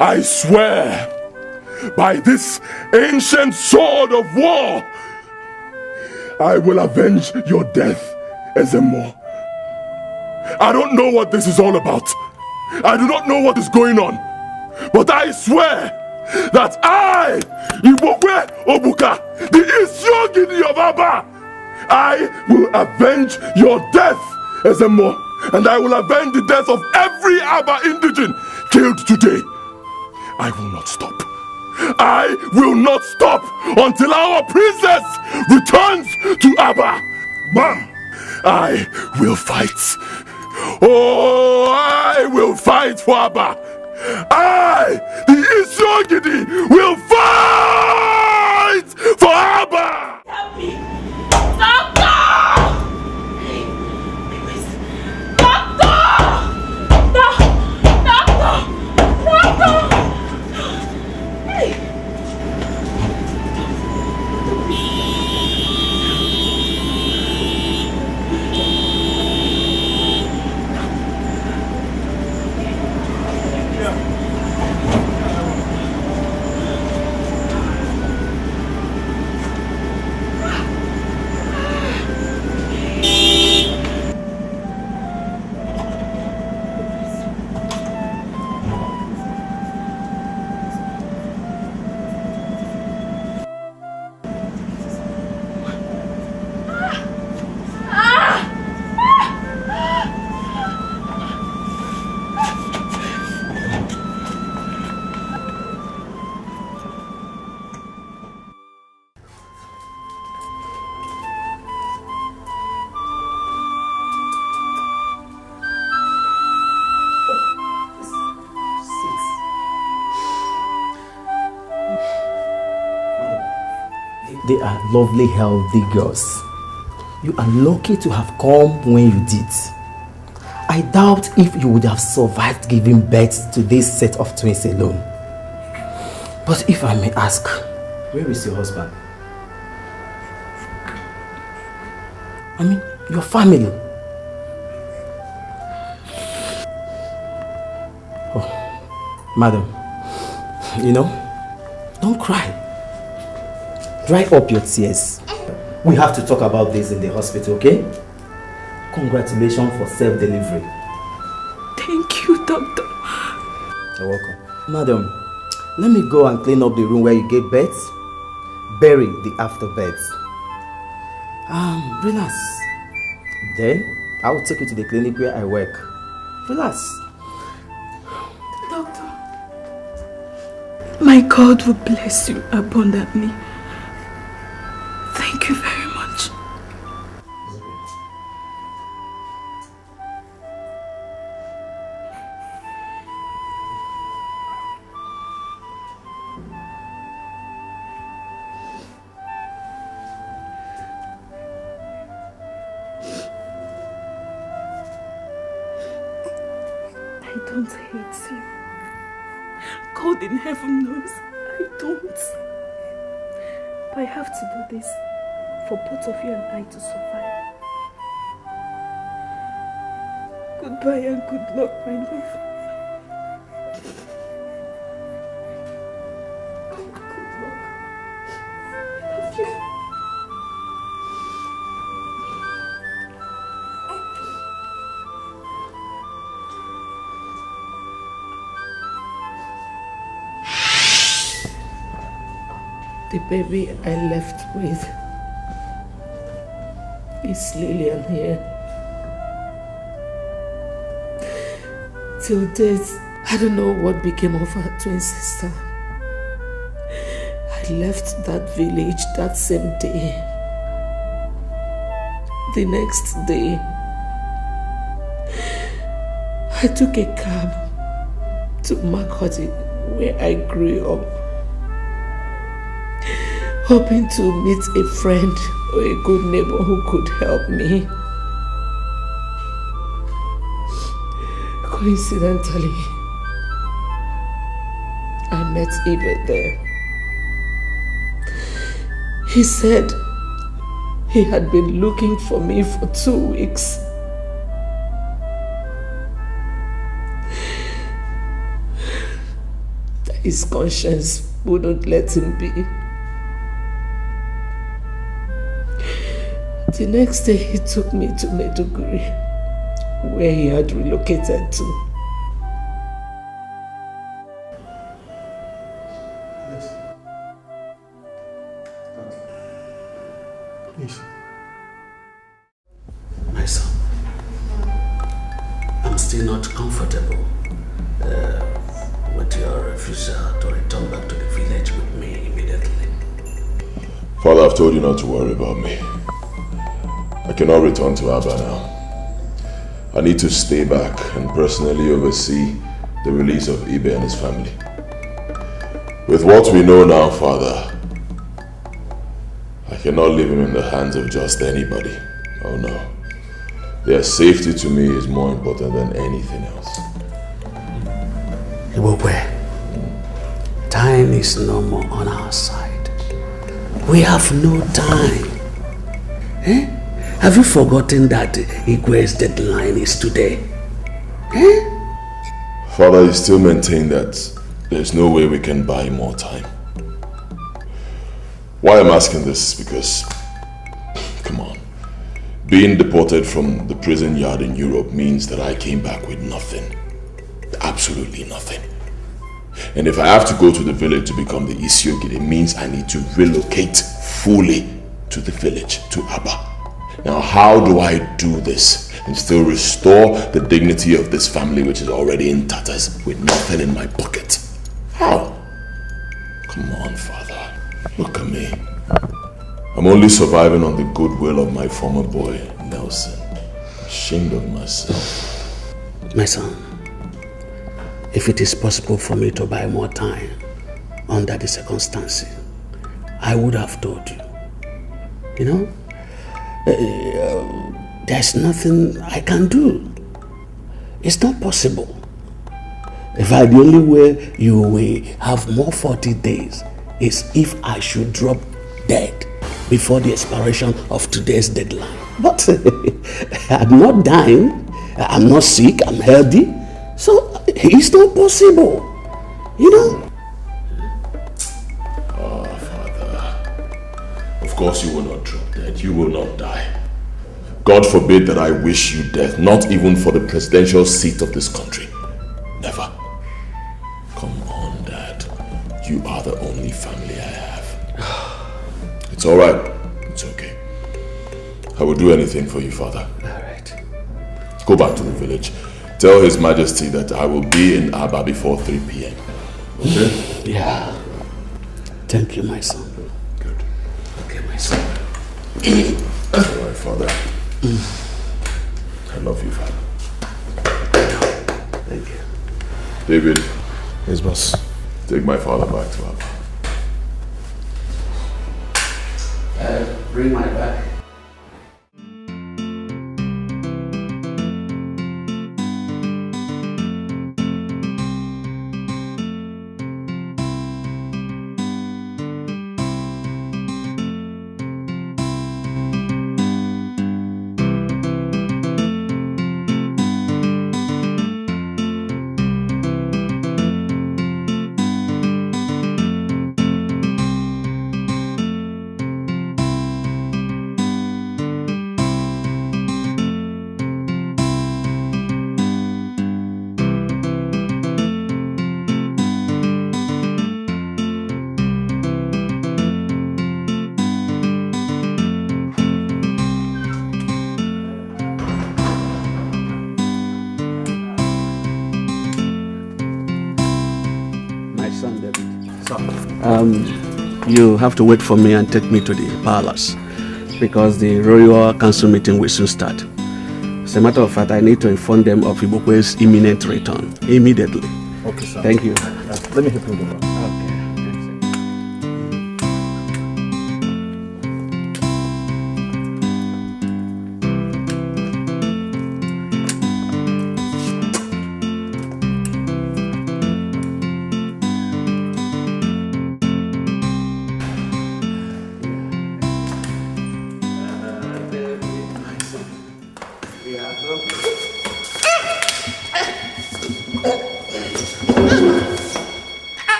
I swear by this ancient sword of war, I will avenge your death, Ezeonu. I don't know what this is all about. I do not know what is going on. But I swear that I, Igbokwe Obuka, the Isiogidi of Abba, I will avenge your death, Ezeonu. And I will avenge the death of every Abba indigene killed today. I will not stop. I will not stop until our princess returns to Abba. Mom, I will fight. Oh, I will fight for Abba. I, the Isiogidi, will fight for Abba. Help me. Doctor! They are lovely, healthy girls. You are lucky to have come when you did. I doubt if you would have survived giving birth to this set of twins alone. But if I may ask, where is your husband? I mean, your family. Oh, madam, you know, don't cry. Dry up your tears. We have to talk about this in the hospital, okay? Congratulations for self-delivery. Thank you, doctor. You're welcome. Madam, let me go and clean up the room where you gave birth. Bury the afterbirth. Relax. Then, I will take you to the clinic where I work. Relax. Doctor, my God will bless you abundantly. Thank you very much. I don't hate you. God in heaven knows I don't. But I have to do this for both of you and I to survive. Goodbye and good luck, my love. Good luck. I love you. The baby I left with is Lillian here. Till death, I don't know what became of her twin sister. I left that village that same day. The next day, I took a cab to Makoti, where I grew up, hoping to meet a friend or a good neighbor who could help me. Coincidentally, I met Ibe there. He said he had been looking for me for 2 weeks. his conscience wouldn't let him be. The next day he took me to Maiduguri, where he had relocated to. My son, I'm still not comfortable with your refusal to return back to the village with me immediately. Father, I've told you not to worry about me. I cannot return to Abba now. I need to stay back and personally oversee the release of Ibe and his family. With what we know now, Father, I cannot leave him in the hands of just anybody. Oh no. Their safety to me is more important than anything else. Igbokwe, time is no more on our side. We have no time. Eh? Have you forgotten that Igwe's deadline is today? Eh? Father, you still maintain that there's no way we can buy more time. Why I'm asking this is because, come on, being deported from the prison yard in Europe means that I came back with nothing. Absolutely nothing. And if I have to go to the village to become the Isiogid, it means I need to relocate fully to the village, to Abba. Now, how do I do this and still restore the dignity of this family which is already in tatters with nothing in my pocket? How? Come on, Father. Look at me. I'm only surviving on the goodwill of my former boy, Nelson. Ashamed of myself. My son, if it is possible for me to buy more time under the circumstances, I would have told you. You know? There's nothing I can do. It's not possible. In fact, the only way you will have more 40 days is if I should drop dead before the expiration of today's deadline. But I'm not dying, I'm not sick, I'm healthy, so it's not possible, you know? Oh, Father, of course you will not drop dead, you will not die. God forbid that I wish you death, not even for the presidential seat of this country. Never. Come on, Dad. You are the only family I have. It's all right. It's okay. I will do anything for you, Father. All right. Go back to the village. Tell His Majesty that I will be in Abba before 3 p.m. Okay? Yeah. Thank you, my son. Good. Okay, my son. All right, Father. I love you, Father. Thank you. David. Yes, boss. Take my father back to Abba. Bring my bag. You have to wait for me and take me to the palace because the royal council meeting will soon start. As a matter of fact, I need to inform them of Igbokwe's imminent return immediately. Okay, sir. Thank you. Let me help you with that.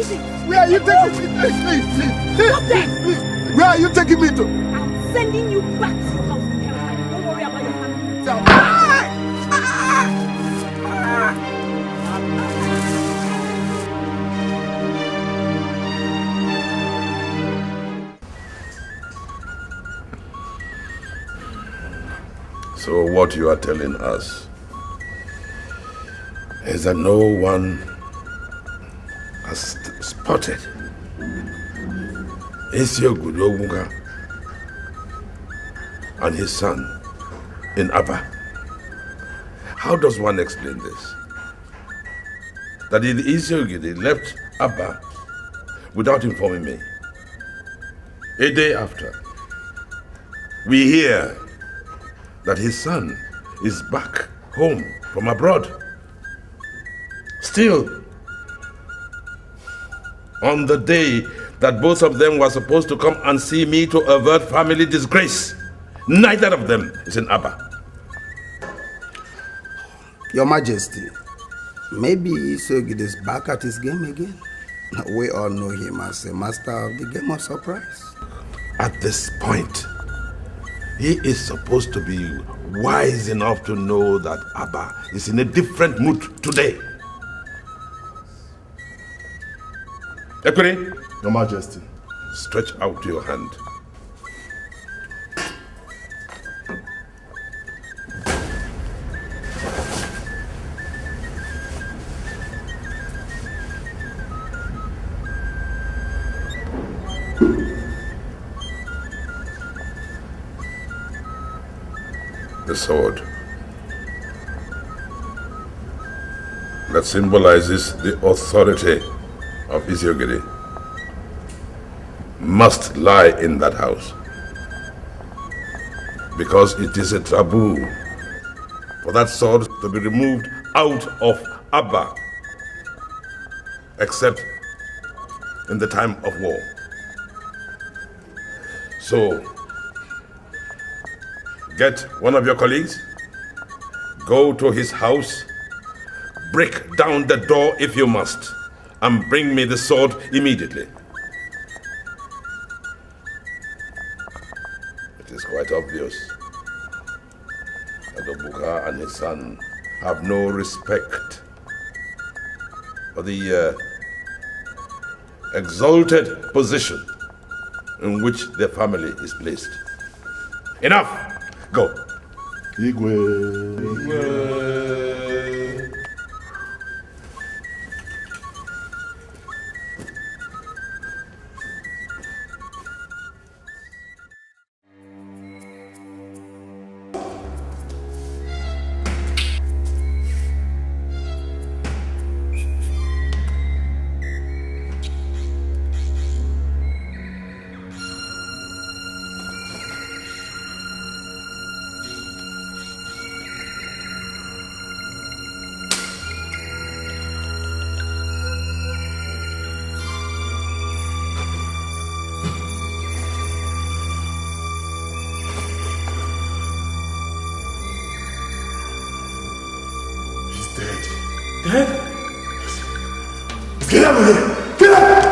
Keep it. Where are you taking me? Please. Where are you taking me to? I'm sending you back to your house. Don't worry about your family. So what you are telling us is that no one has spotted Ezeonu and his son in Abba. How does one explain this? That Ezeonu left Abba without informing me. A day after, we hear that his son is back home from abroad. Still, on the day that both of them were supposed to come and see me to avert family disgrace, neither of them is in Abba. Your Majesty, maybe Ezeonu is back at his game again. We all know him as a master of the game of surprise. At this point, he is supposed to be wise enough to know that Abba is in a different mood today. Ekpere, Your Majesty. stretch out your hand. The sword that symbolizes the authority of Ezeonu must lie in that house, because it is a taboo for that sword to be removed out of Abba except in the time of war. So get one of your colleagues, go to his house, break down the door if you must, and bring me the sword immediately. It is quite obvious that Obuka and his son have no respect for the exalted position in which their family is placed. Enough! Go. Igwe. Get out of here! Get out!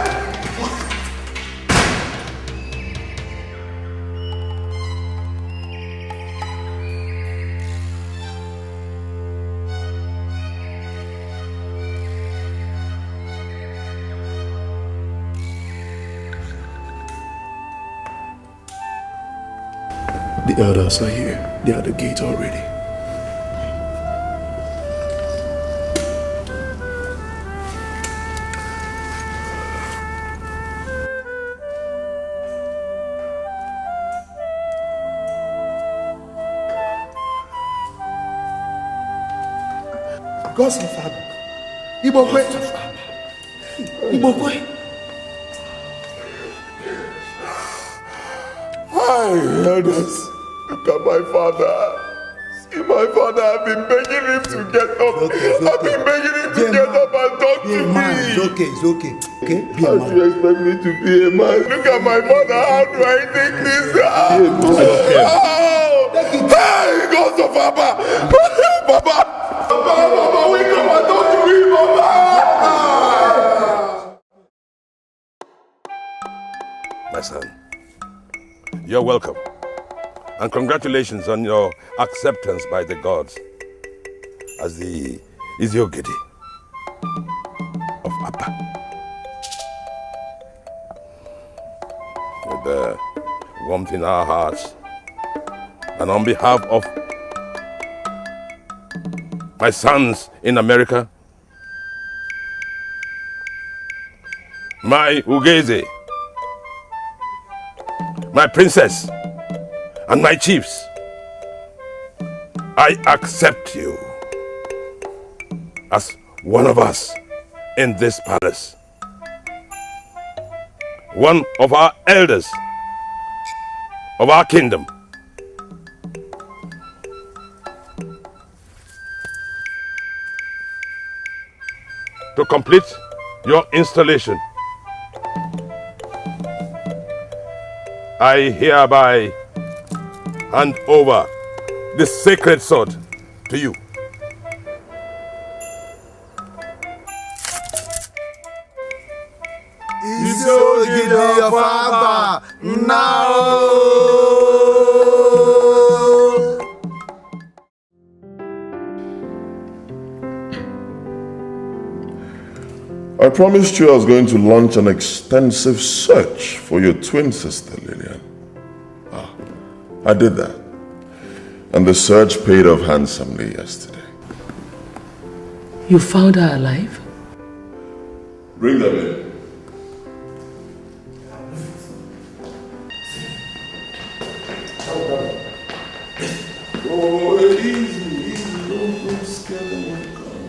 The elders are here. They are at the gate already. Gods of Abba. Igbokwe. Igbokwe. Hi, elders. Look at my father. See my father. I've been begging him to get up. I've been begging him to get up and talk to me. It's okay. Okay? Be a How do man. you expect me to be a man? Look at my father. How do I take this? Hey, gods of Abba. Baba. Baba, we come and talk to him, Baba. my son. You're welcome. And congratulations on your acceptance by the gods as the Ezeonu of Abba. With the warmth in our hearts, and on behalf of my sons in America, my Ukeje, my princess, and my chiefs, I accept you as one of us in this palace, one of our elders of our kingdom. To complete your installation, I hereby hand over this sacred sword to you. Ezeonu of Abba, now! I promised you I was going to launch an extensive search for your twin sister, Lillian. I did that. And the search paid off handsomely yesterday. You found her alive? Bring them in. Oh, easy. Don't scare them when you come.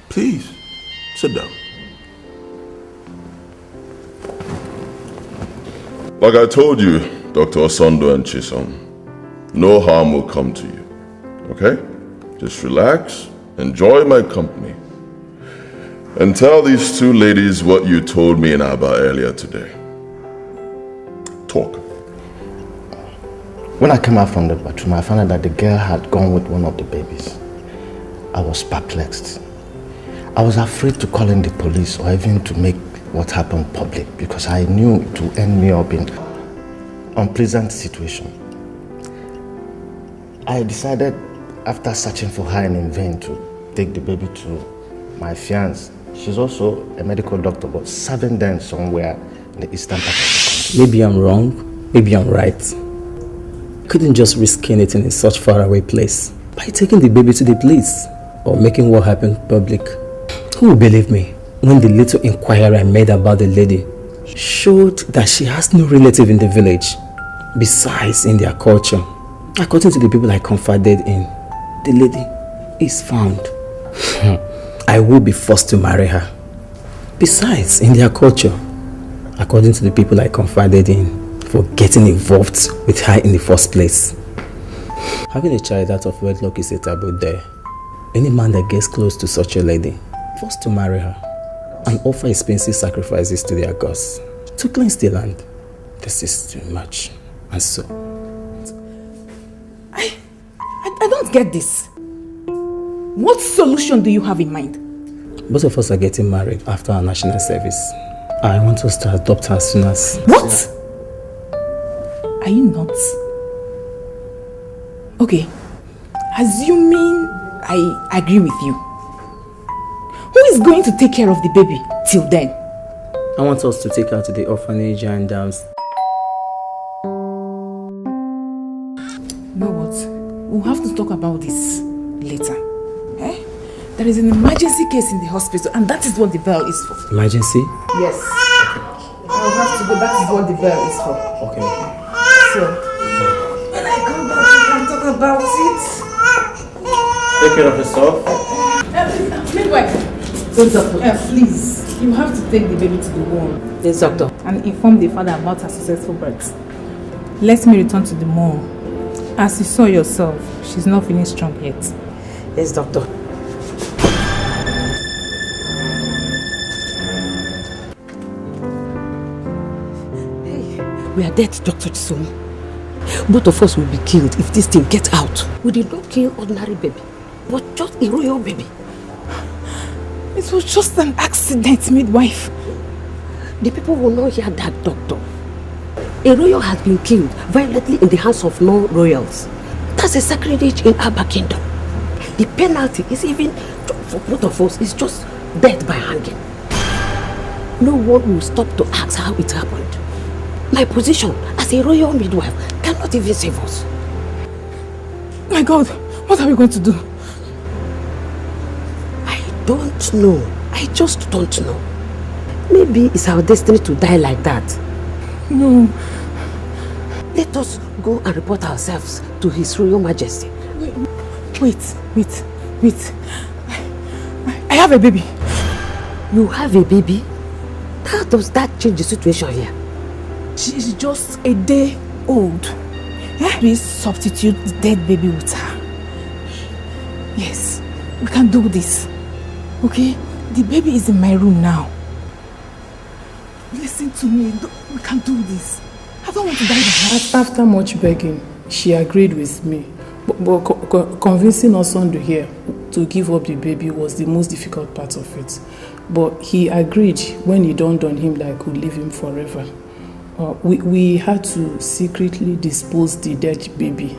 Please, sit down. Like I told you, Dr. Osondo and Chisom, no harm will come to you, okay? Just relax, enjoy my company, and tell these two ladies what you told me in Abba earlier today. Talk. When I came out from the bathroom, I found out that the girl had gone with one of the babies. I was perplexed. I was afraid to call in the police or even to make what happened public because I knew it would end me up in an unpleasant situation. I decided, after searching for her in vain, to take the baby to my fiancée. She's also a medical doctor, but serving them somewhere in the eastern part of the country. Maybe I'm wrong, maybe I'm right. Couldn't just risk anything in such faraway place by taking the baby to the police or making what happened public. Who will believe me when the little inquiry I made about the lady showed that she has no relative in the village? Besides, in their culture, according to the people I confided in, the lady is found. I will be forced to marry her. Besides, in their culture, according to the people I confided in, for getting involved with her in the first place. Having a child out of wedlock is a taboo there. Any man that gets close to such a lady, forced to marry her and offer expensive sacrifices to their gods to cleanse the land. This is too much. And so... I don't get this. What solution do you have in mind? Both of us are getting married after our national service. I want us to adopt her as soon as... What? Are you nuts? Okay, assuming I agree with you, who is going to take care of the baby till then? I want us to take her to the orphanage and You know what? We'll have to talk about this later. Eh? There is an emergency case in the hospital and that is what the bell is for. Emergency? Yes. I'll have to go. That is what the bell is for. Okay. So, when I come back, we can talk about it. Take care of yourself. Midwife. So, doctor, please, you have to take the baby to the ward. Yes, doctor. And inform the father about her successful birth. Let me return to the mall. As you saw yourself, she's not feeling strong yet. Yes, doctor. We are dead, Dr. Chisom. Both of us will be killed if this thing gets out. We did not kill ordinary baby, but just a royal baby. It was just an accident, midwife. The people will not hear that, doctor. A royal has been killed violently in the hands of non-royals. That's a sacrilege in Abba kingdom. The penalty is even, for both of us, is just death by hanging. No one will stop to ask how it happened. My position as a royal midwife cannot even save us. My God, what are we going to do? I don't know. I just don't know. Maybe it's our destiny to die like that. No. Let us go and report ourselves to His Royal Majesty. Wait. I have a baby. You have a baby? How does that change the situation here? She is just a day old. Please substitute the dead baby with her. Yes, we can do this. Okay? The baby is in my room now. Listen to me. We can do this. I don't want to die by her. After much begging, she agreed with me. But convincing Osundu here to give up the baby was the most difficult part of it. But he agreed when it dawned on him that I could leave him forever. We had to secretly dispose the dead baby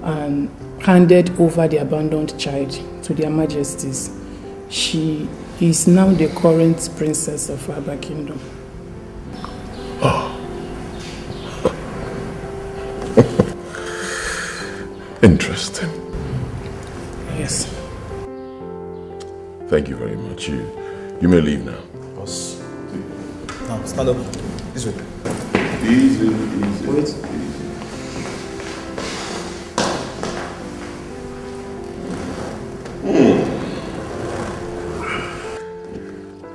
and handed over the abandoned child to their majesties. She is now the current princess of Abba Kingdom. Oh. Interesting. Yes. Thank you very much. You may leave now. Boss. Now, stand up. This way. Easy. Wait.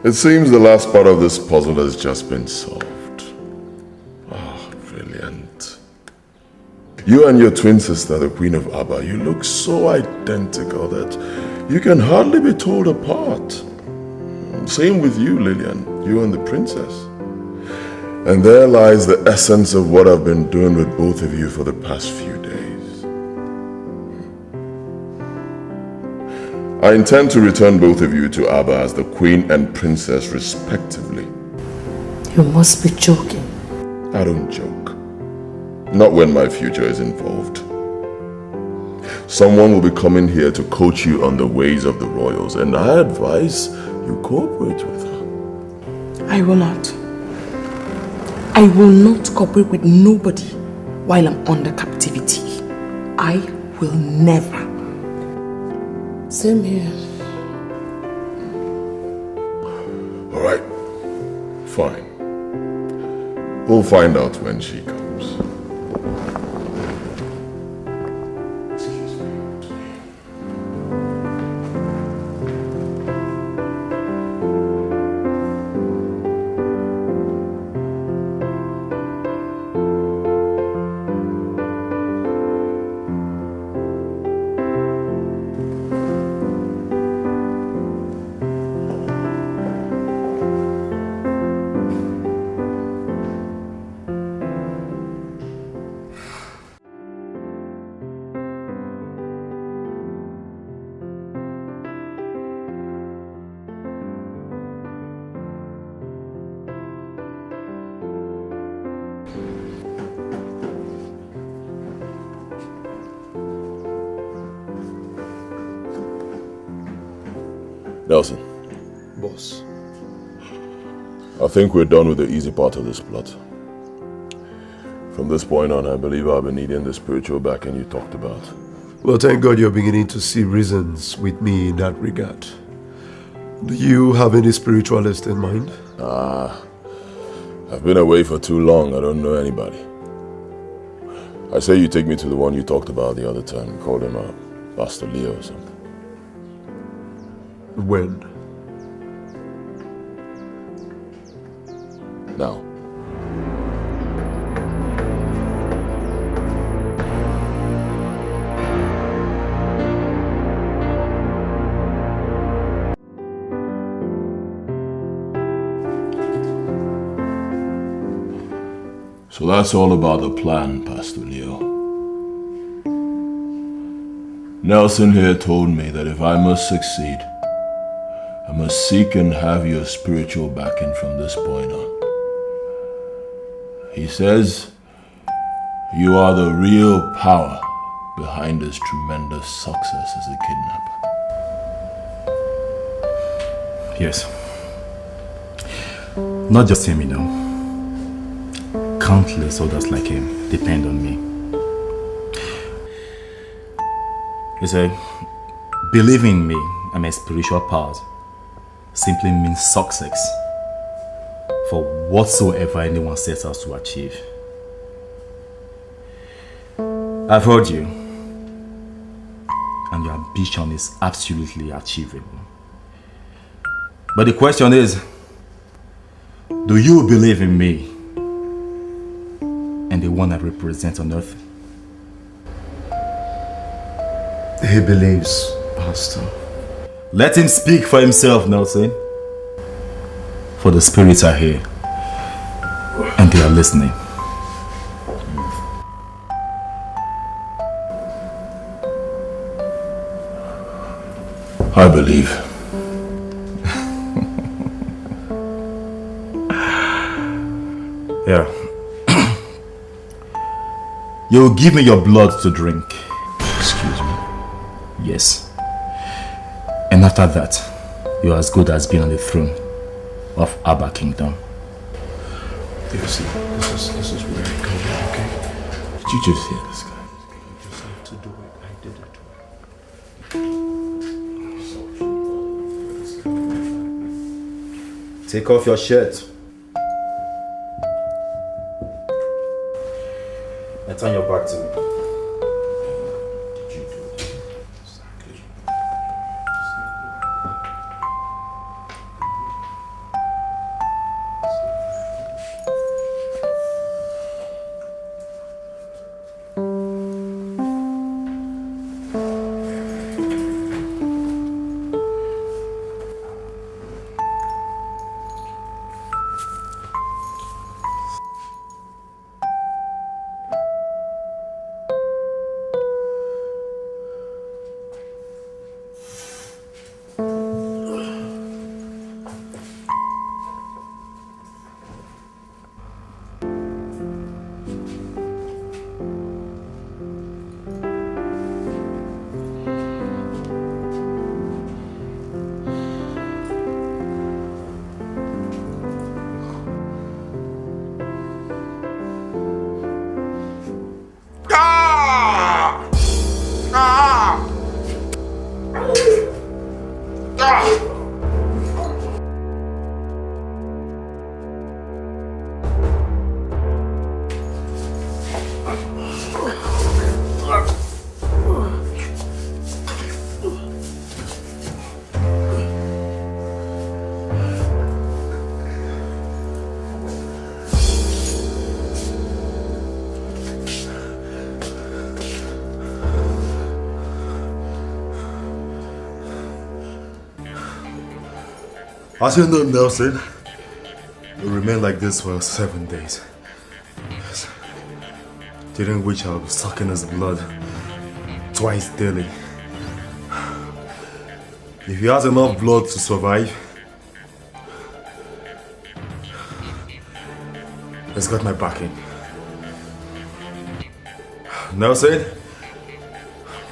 It seems the last part of this puzzle has just been solved. Oh, brilliant. You and your twin sister, the Queen of Abba, you look so identical that you can hardly be told apart. Same with you, Lillian, you and the princess. And there lies the essence of what I've been doing with both of you for the past few days. I intend to return both of you to Abba as the Queen and Princess respectively. You must be joking. I don't joke. Not when my future is involved. Someone will be coming here to coach you on the ways of the royals, and I advise you cooperate with her. I will not. I will not cooperate with nobody while I'm under captivity. I will never. Same here. All right. Fine. We'll find out when she comes. Nelson. Boss. I think we're done with the easy part of this plot. From this point on, I believe I'll be needing the spiritual backing you talked about. Well, thank God you're beginning to see reasons with me in that regard. Do you have any spiritualist in mind? I've been away for too long. I don't know anybody. I say you take me to the one you talked about the other time. You called him Pastor Leo or something. When? Now. So that's all about the plan, Pastor Leo. Nelson here told me that if I must succeed, I must seek and have your spiritual backing from this point on. He says, you are the real power behind this tremendous success as a kidnapper. Yes. Not just him, you know. Countless others like him depend on me. You say, believing in me and my spiritual powers simply means success for whatsoever anyone sets out to achieve. I've heard you, and your ambition is absolutely achievable. But the question is, do you believe in me and the one I represent on earth? He believes, Pastor. Let him speak for himself, Nelson. For the spirits are here, and they are listening. I believe. Yeah. You'll give me your blood to drink. Excuse me? Yes. And after that, you're as good as being on the throne of Abba Kingdom. You see, this is where I come from, okay? Did you just hear this guy? You just have to do it. I did it. Take off your shirt. And turn your back to me. As you know, Nelson, it will remain like this for 7 days. Yes. During which I'll be sucking his blood twice daily. If he has enough blood to survive, he's got my backing. Nelson,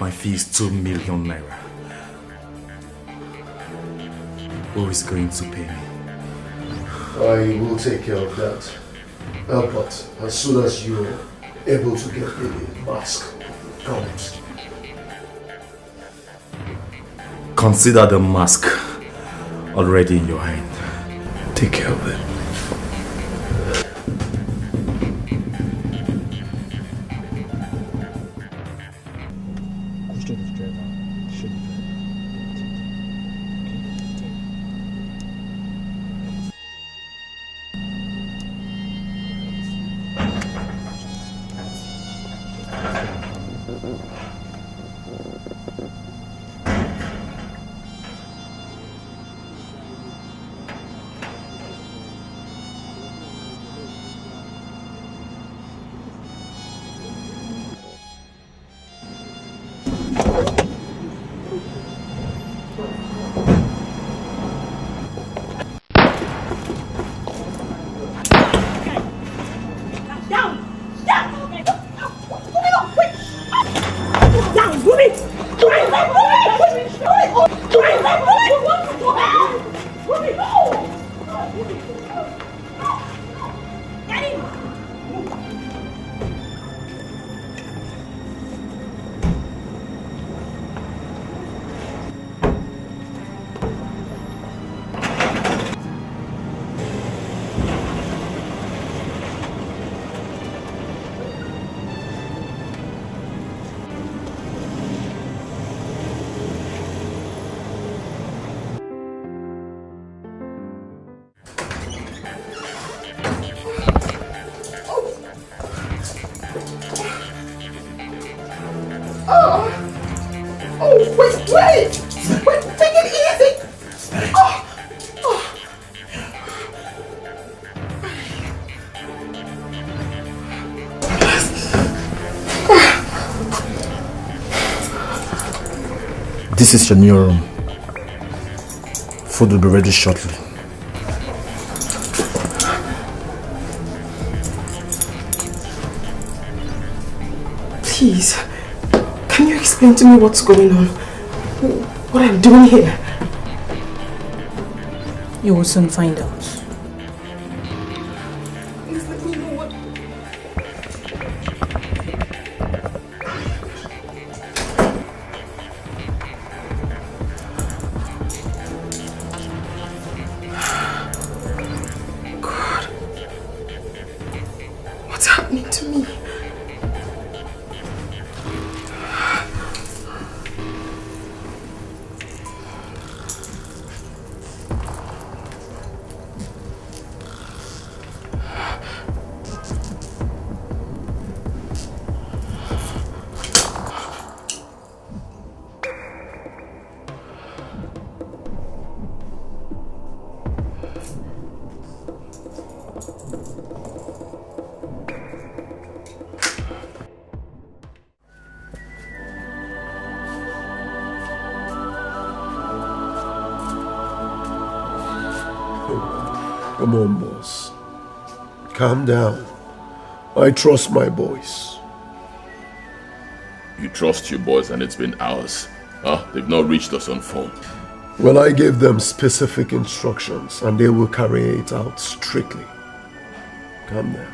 my fee is 2 million naira. Who is going to pay me? I will take care of that. But as soon as you're able to get the mask comes. Consider the mask already in your hand. Take care of it. This is your new room. Food will be ready shortly. Please, can you explain to me what's going on? What I'm doing here? You will soon find out. Please let me know what... God. What's happening to me? Come on, boss. Calm down. I trust my boys. You trust your boys and it's been hours. They've not reached us on phone. Well, I gave them specific instructions and they will carry it out strictly. Calm down.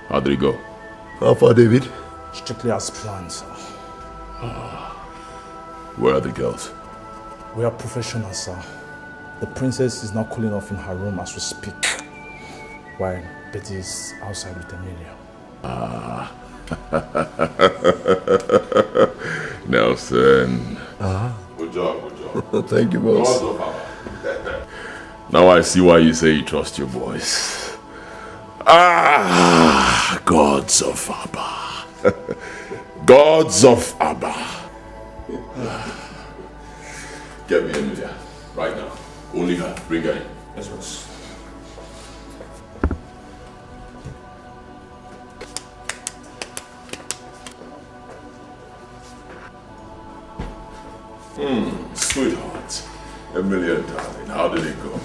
How did it go? How far, David? Strictly as planned, sir. Where are the girls? We are professionals, sir. The princess is now cooling off in her room as we speak, while Betty is outside with Emilia. Nelson. Good job. Thank you, boss. Now I see why you say you trust your boys. Gods of Abba. Gods of Abba. Get me Emilia, right now. Only her. Bring her in. Yes, boss. Sweetheart. Emilia, darling, how did it go?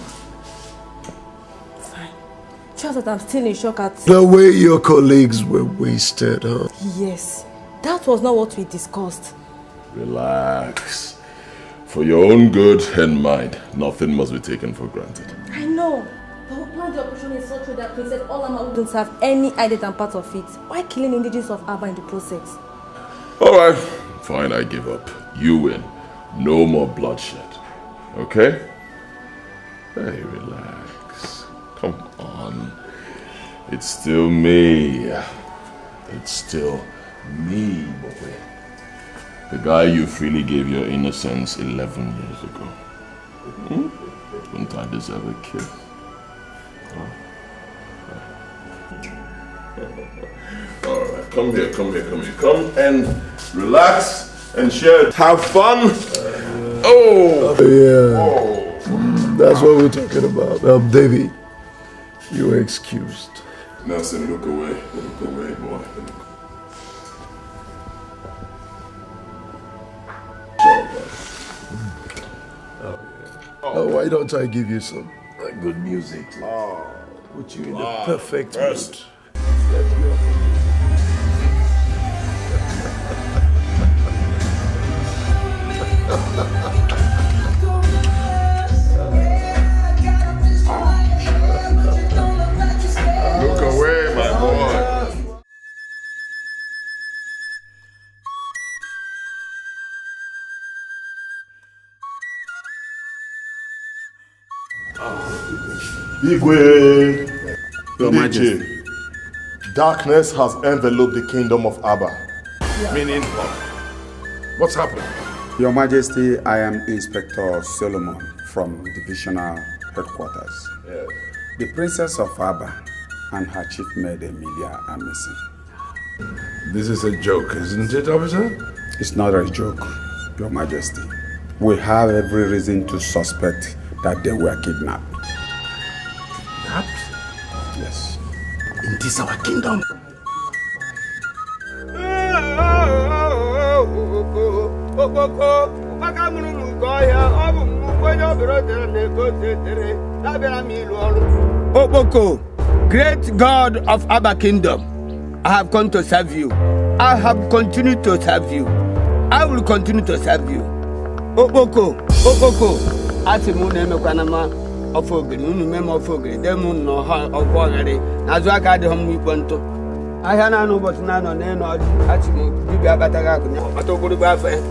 Just that I'm still in shock at... The way your colleagues were wasted, huh? Yes. That was not what we discussed. Relax. For your own good and mine, nothing must be taken for granted. I know. But we planned the operation in such a way that Princess Olama wouldn't have any idea and part of it. Why killing indigenous of Abba in the process? Alright, fine, I give up. You win. No more bloodshed. Okay? Hey, relax. Come on. It's still me. It's still me, boy. The guy you freely gave your innocence 11 years ago. Wouldn't I deserve a kiss? Alright, come here. Come and relax and share. Have fun. That's what we're talking about. David, you're excused. Nelson, look away. Look away, boy. Why don't I give you some good music to put you in the perfect mood? Look away, my boy. Igwe, Your Majesty, darkness has enveloped the kingdom of Abba. Meaning what? What's happening? Your Majesty, I am Inspector Solomon from Divisional Headquarters. Yes. The Princess of Abba and her chief maid Emilia are missing. This is a joke, isn't it, officer? It's not a joke, Your Majesty. We have every reason to suspect that they were kidnapped. Kidnapped? Yes. In this our kingdom? Okpoko, great God of Abba kingdom, I have come to serve you. I have continued to serve you. I will continue to serve you. Okpoko, Asimu Kwanama of Ogre, Memo of Ogre, Demon no of Wagari, Nazaka de Home Ponto. I had no but none on any Asimu, Bibia Batagaku, Atoguru Bafe,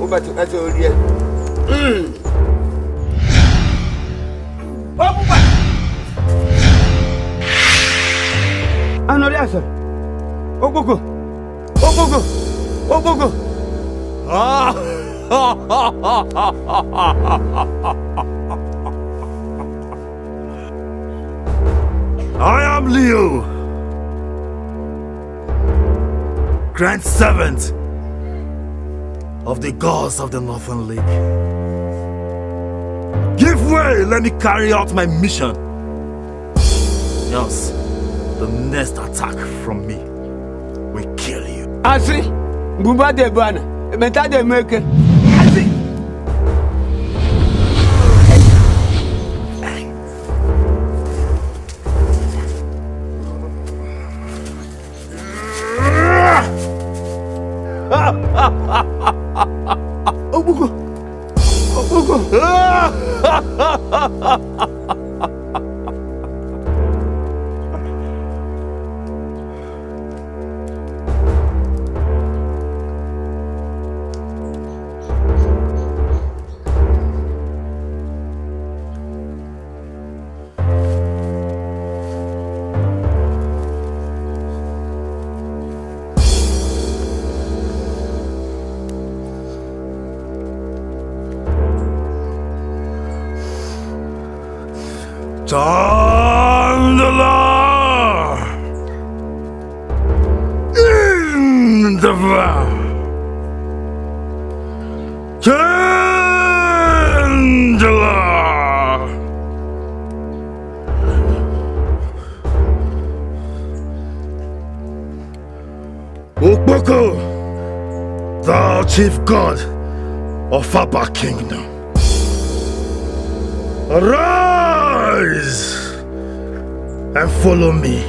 over to Asoria. Anoriasa. Okpoko. I am Leo, Grand Servant of the gods of the Northern League. Give way, let me carry out my mission. Else, the next attack from me will kill you. Asi, Bumba de Bana, Meta de Merkel. Chandler in the vow. Chandler. Okpoko, thou chief god of Abba kingdom. Arise and follow me.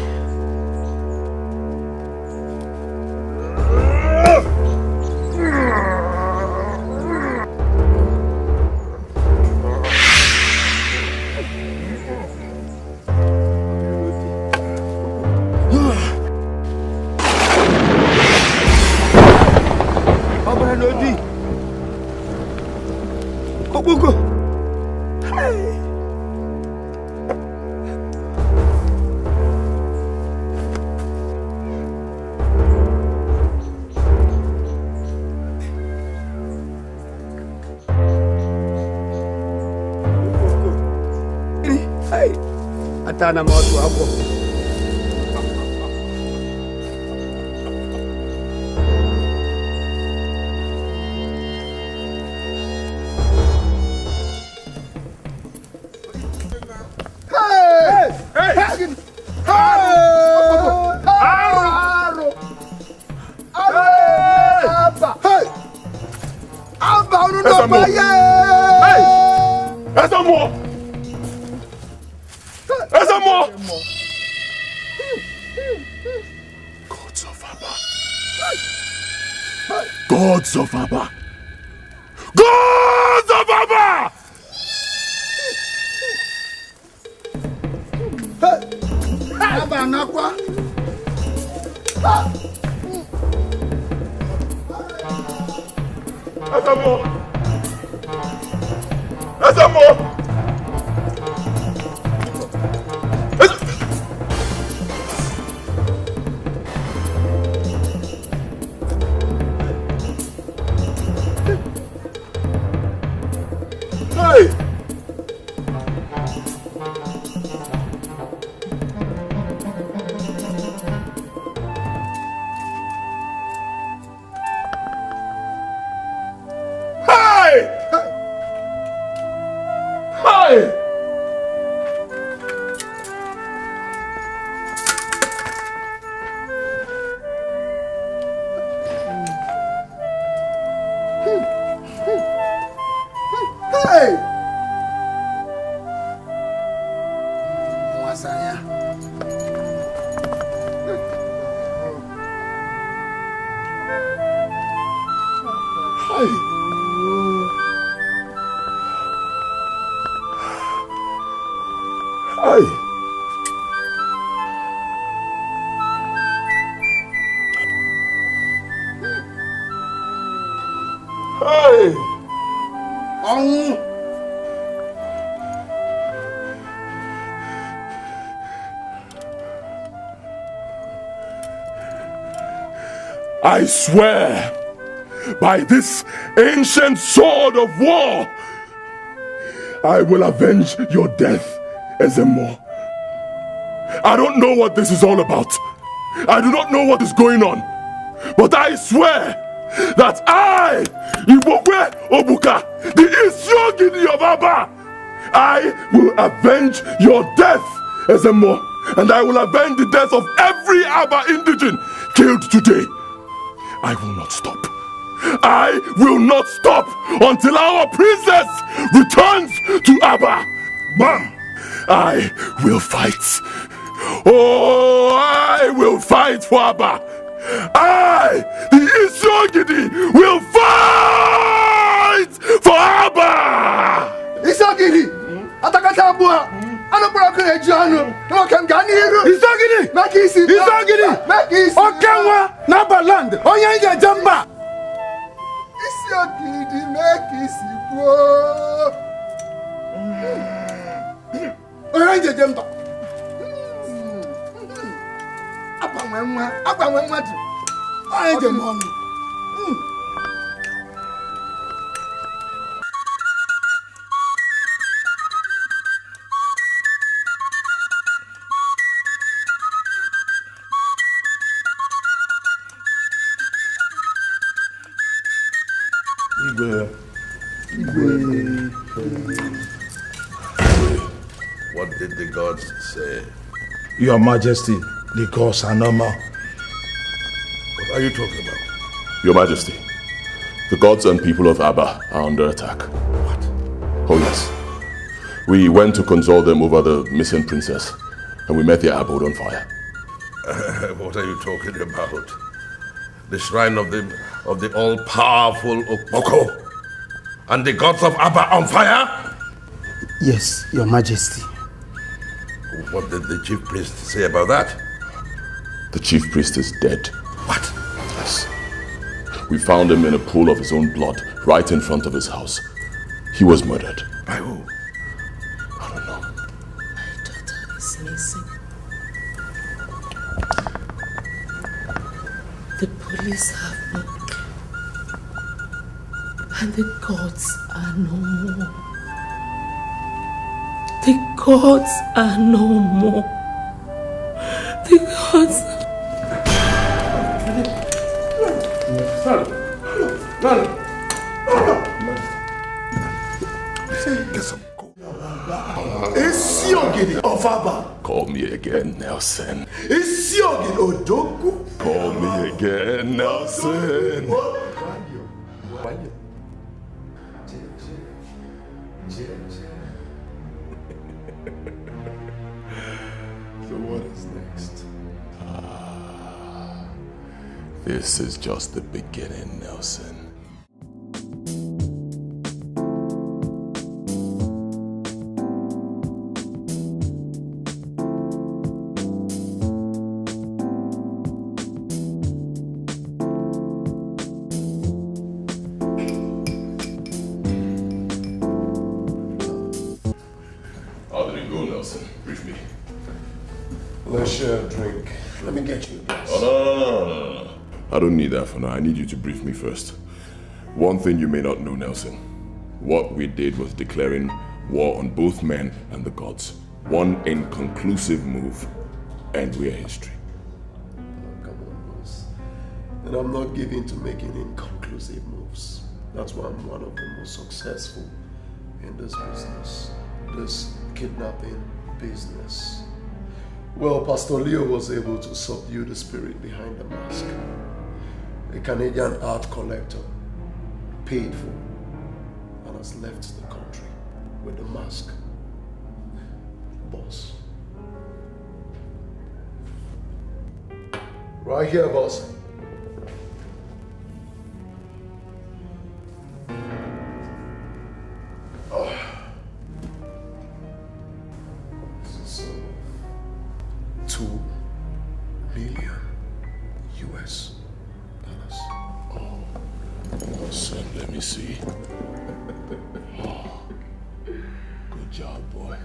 Atana moto hapo. Gods of Abba! Gods of Abba! Abba nakwa. Asamo! Masaya. Hi. Hi. Hi. I swear by this ancient sword of war, I will avenge your death, Ezeonu. I don't know what this is all about. I do not know what is going on. But I swear that I, Igbokwe Obuka, the Isiogidi of Abba, I will avenge your death, Ezeonu. And I will avenge the death of every Abba indigene killed today. I will not stop. I will not stop until our princess returns to Abba. Bam! I will fight. Oh, I will fight for Abba. I, the Isiogidi, will fight for Abba. Isiogidi, Atakatambua. Ezeonu, Isogidi, Isogidi, Okenwa, Nabaland, Onyenga Jamba. Isiogidi, Mekisi, Onyenga Jamba. Abba Wenwa, Onyenga Mami. What did the gods say? Your Majesty, the gods are normal. What are you talking about? Your Majesty, the gods and people of Abba are under attack. What? Oh yes. We went to console them over the missing princess, and we met their abode on fire. What are you talking about? The shrine of the all-powerful Okpoko and the gods of Abba on fire? Yes, Your Majesty. What did the chief priest say about that? The chief priest is dead. What? Yes. We found him in a pool of his own blood, right in front of his house. He was murdered. By who? I don't know. My daughter is missing. The police have no clue. And the gods are no more. The gods are no more. The gods. Isiogidi of Abba. Call me again, Nelson. Isiogidi Odogu. Call me again, Nelson. So what is next? This is just the beginning, Nelson. How did it go, Nelson? Brief me. Let's share a drink. Let me get you a glass. Oh, no. I don't need that for now. I need you to brief me first. One thing you may not know, Nelson. What we did was declaring war on both men and the gods. One inconclusive move, and we are history. Oh, come on, boss. And I'm not given to making inconclusive moves. That's why I'm one of the most successful in this business. This kidnapping business. Well, Pastor Leo was able to subdue the spirit behind the mask. A Canadian art collector, paid for, and has left the country with the mask. Boss, Right here, boss. This is 2 billion US dollars. Oh, son, let me see. Oh, good job, boy.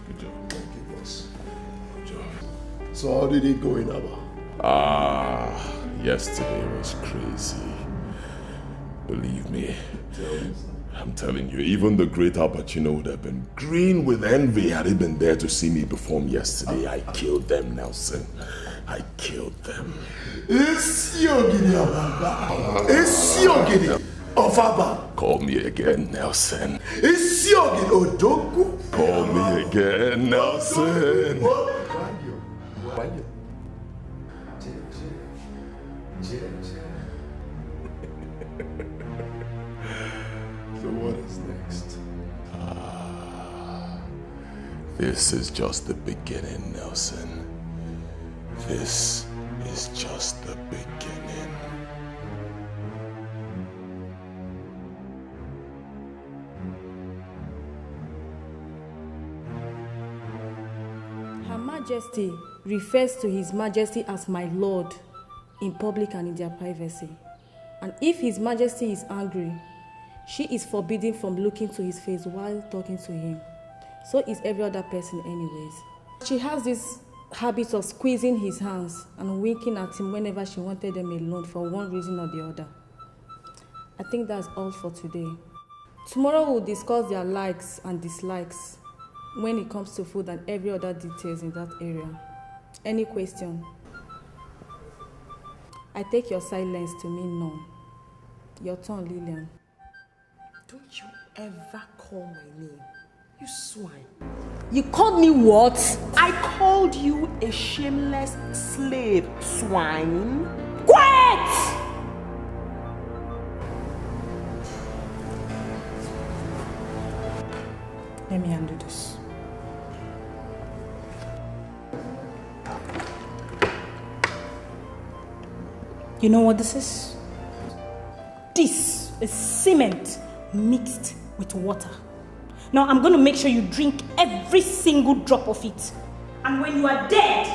Good job. Thank you, boss. Good job. So how did it go in Abba? Yesterday was crazy. Believe me. I'm telling you, even the great Al Pacino would have been green with envy had he been there to see me perform yesterday. I killed them, Nelson. I killed them. It's Yogidi of Abba. It's Yogidi of Abba. Call me again, Nelson. It's Yogidi Odogu. Call me again, Nelson. So what is next? This is just the beginning, Nelson. This is just the beginning. Her Majesty refers to His Majesty as my Lord in public and in their privacy. And if His Majesty is angry, she is forbidden from looking to his face while talking to him. So is every other person anyways. She has this habit of squeezing his hands and winking at him whenever she wanted them alone for one reason or the other. I think that's all for today. Tomorrow we'll discuss their likes and dislikes when it comes to food and every other details in that area. Any question? I take your silence to mean none. Your turn, Lillian. Don't you ever call my name, you swine. You called me what? I called you a shameless slave, swine. Quiet! Let me undo this. You know what this is? This is cement mixed with water. Now I'm going to make sure you drink every single drop of it. And when you are dead,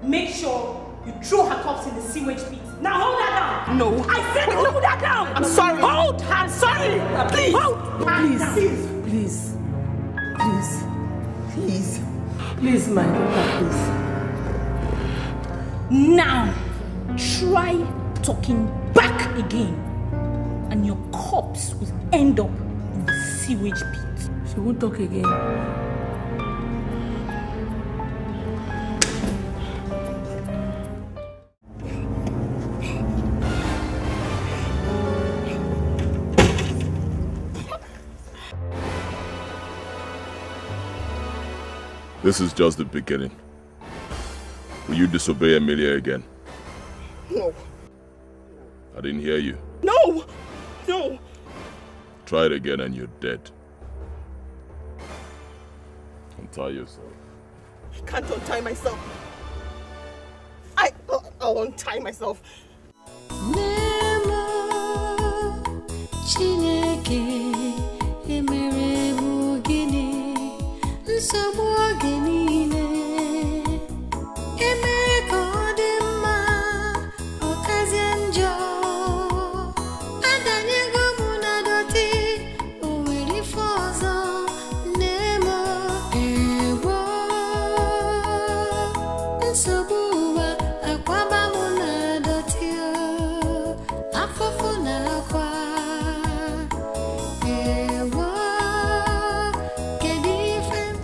make sure you throw her corpse in the sewage pit. Now hold that down. No. I said hold that down. I'm sorry. Hold. I'm sorry. Please. Hold. Please. Please. Please. Please, my daughter, please. Now, try talking back again. And your corpse will end up in the sewage pit. She won't talk again. This is just the beginning. Will you disobey Emilia again? No. I didn't hear you. No! No! Try it again and you're dead. Untie yourself. I can't untie myself. I'll untie myself.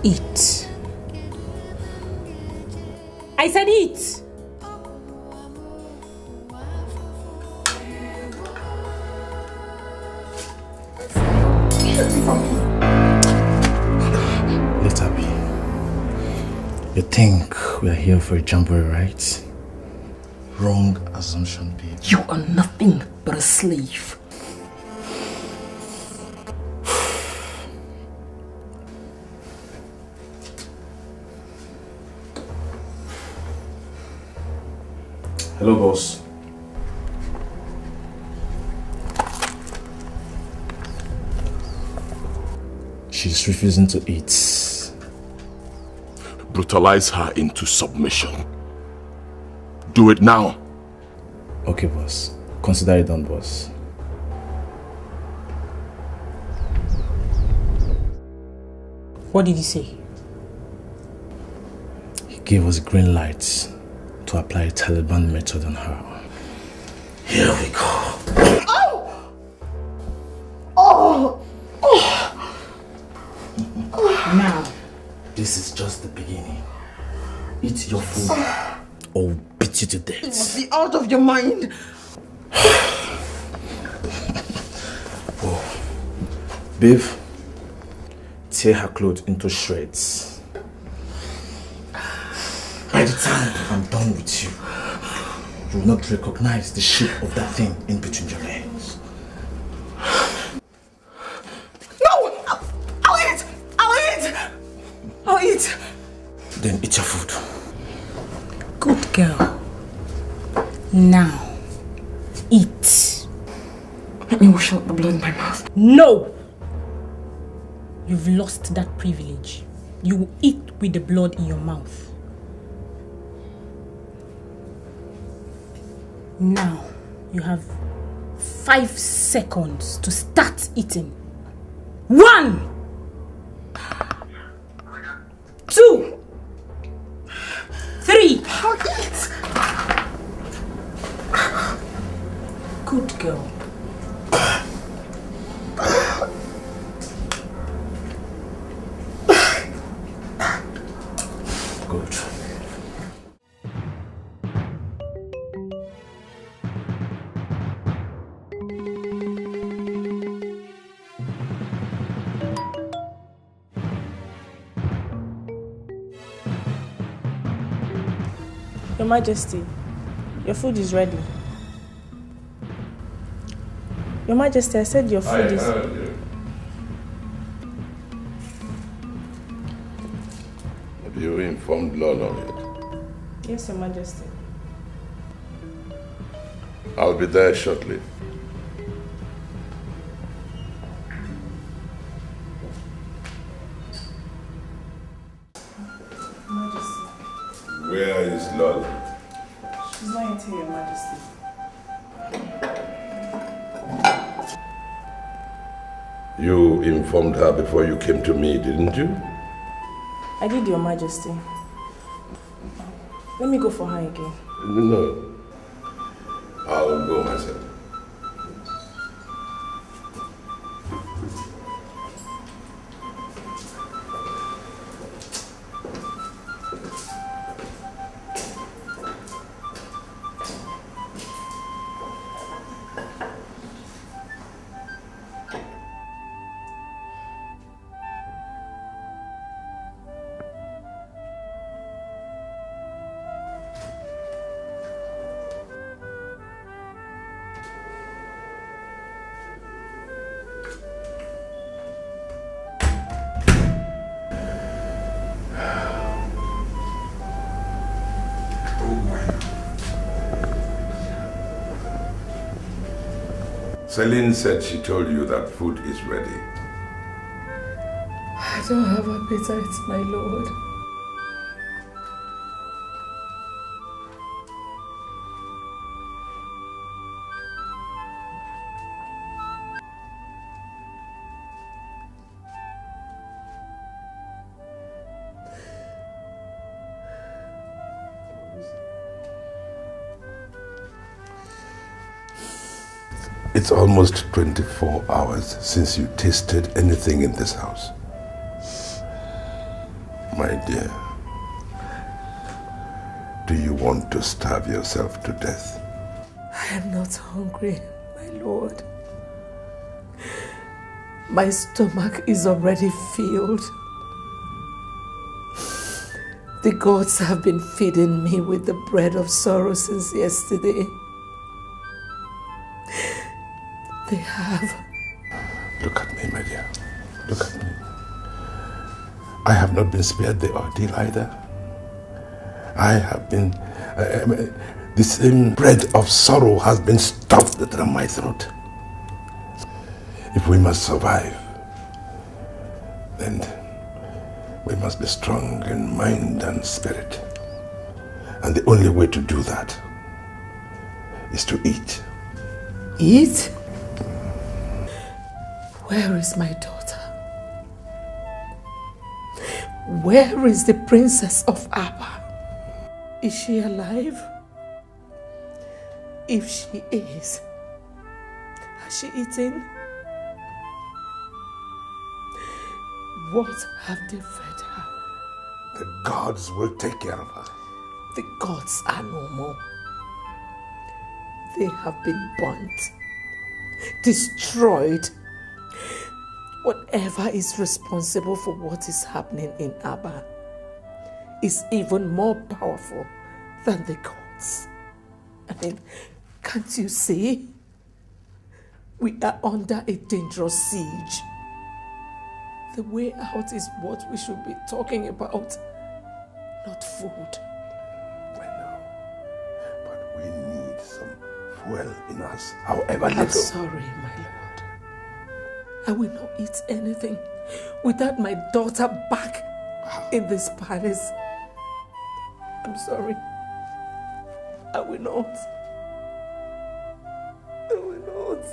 Eat. I said eat. Let her be. You think we're here for a jamboree, right? Wrong assumption, babe. You are nothing but a slave. Hello, boss. She's refusing to eat. Brutalize her into submission. Do it now. Okay, boss. Consider it done, boss. What did he say? He gave us green light to apply a Taliban method on her. Here we go. Oh! Oh! Oh! Now. This is just the beginning. Eat your food or we'll beat you to death. You must be out of your mind. Oh. Babe, tear her clothes into shreds. By the time I'm done with you, you will not recognize the shape of that thing in between your legs. No! I'll eat! I'll eat! I'll eat! Then eat your food. Good girl. Now, eat. Let me wash out the blood in my mouth. No! You've lost that privilege. You will eat with the blood in your mouth. Now, you have 5 seconds to start eating. 1, 2, 3. I'll eat. Good girl. Good. Your Majesty, your food is ready. Your Majesty, I said your food is... Have you informed Lord of it? Yes, Your Majesty. I'll be there shortly. Where is Lord? She's not yet here, Your Majesty. You informed her before you came to me, didn't you? I did, Your Majesty. Let me go for her again. No. I'll go myself. Celine said she told you that food is ready. I don't have appetite, my lord. It's almost 24 hours since you tasted anything in this house. My dear, do you want to starve yourself to death? I am not hungry, my lord. My stomach is already filled. The gods have been feeding me with the bread of sorrow since yesterday. They have. Look at me, my dear. Look at me. I have not been spared the ordeal either. I have been The same bread of sorrow has been stuffed down my throat. If we must survive, then we must be strong in mind and spirit. And the only way to do that is to eat. Eat? Where is my daughter? Where is the princess of Abba? Is she alive? If she is, has she eaten? What have they fed her? The gods will take care of her. The gods are no more. They have been burnt, destroyed. Whatever is responsible for what is happening in Abba is even more powerful than the gods. I mean, can't you see? We are under a dangerous siege. The way out is what we should be talking about, not food. But we need some fuel in us, however little. I'm sorry, my lord. I will not eat anything without my daughter back in this palace. I'm sorry. I will not. I will not.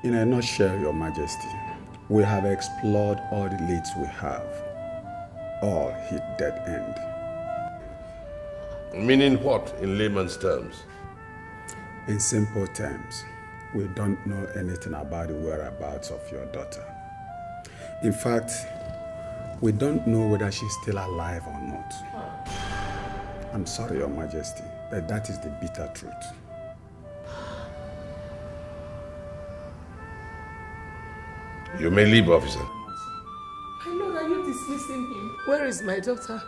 In a nutshell, Your Majesty, we have explored all the leads we have. All hit dead end. Meaning what, in layman's terms? In simple terms, we don't know anything about the whereabouts of your daughter. In fact, we don't know whether she's still alive or not. I'm sorry, Your Majesty, but that is the bitter truth. You may leave, officer. My lord, are you dismissing him? Where is my daughter?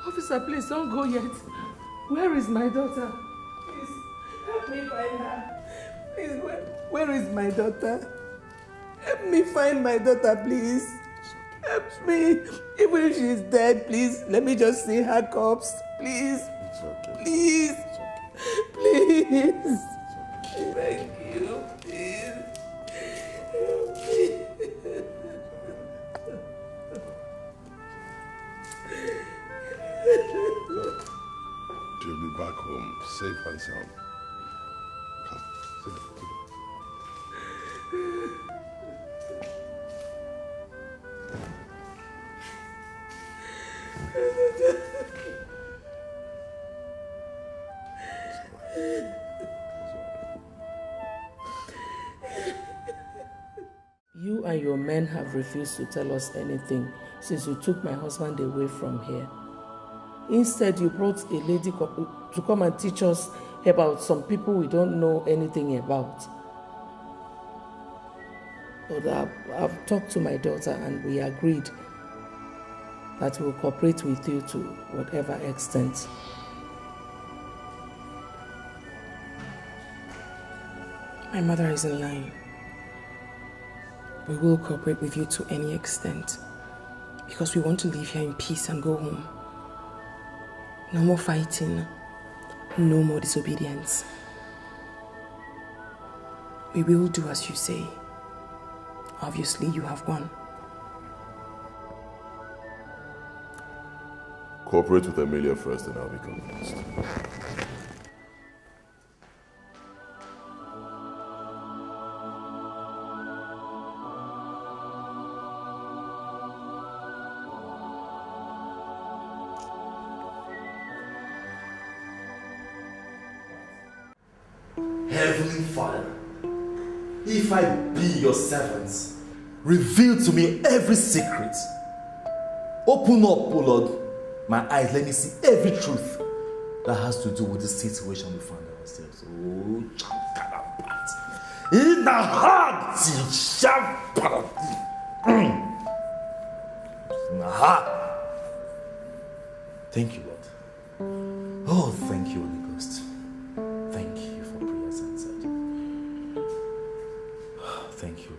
Officer, please don't go yet. Where is my daughter? Please, help me find her. Please, where is my daughter? Help me find my daughter, please. Help me. Even if she's dead, please, let me just see her corpse. Please. It's okay. Please. It's okay. Please. Thank you. Please. She'll be back home, safe and sound. Come, sit down. You and your men have refused to tell us anything since you took my husband away from here. Instead, you brought a lady to come and teach us about some people we don't know anything about. But I've talked to my daughter and we agreed that we'll cooperate with you to whatever extent. My mother is in line. We will cooperate with you to any extent because we want to live here in peace and go home. No more fighting, no more disobedience. We will do as you say. Obviously, you have won. Cooperate with Emilia first and I'll be convinced. Heavenly Father, if I be your servant, reveal to me every secret. Open up, O Lord, my eyes, let me see every truth that has to do with the situation we find ourselves. Oh, Chankarabat. In the heart, in the heart. Thank you, Lord. Oh, thank you, Holy Ghost. Thank you for prayers answered. Thank you.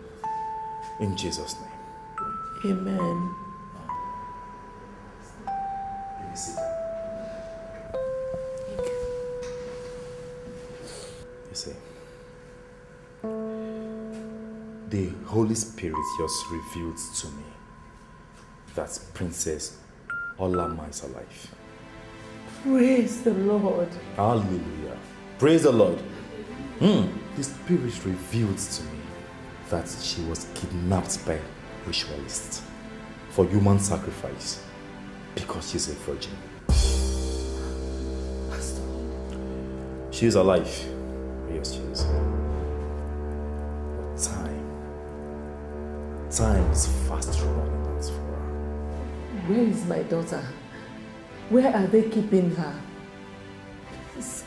In Jesus' name. Amen. Let me sit down. You see, the Holy Spirit just revealed to me that Princess Olama is alive. Praise the Lord. Hallelujah. Praise the Lord. The Spirit revealed to me that she was kidnapped by ritualists for human sacrifice because she's a virgin. She is alive. Yes, she is. But time is fast running out for her. Where is my daughter? Where are they keeping her? Please.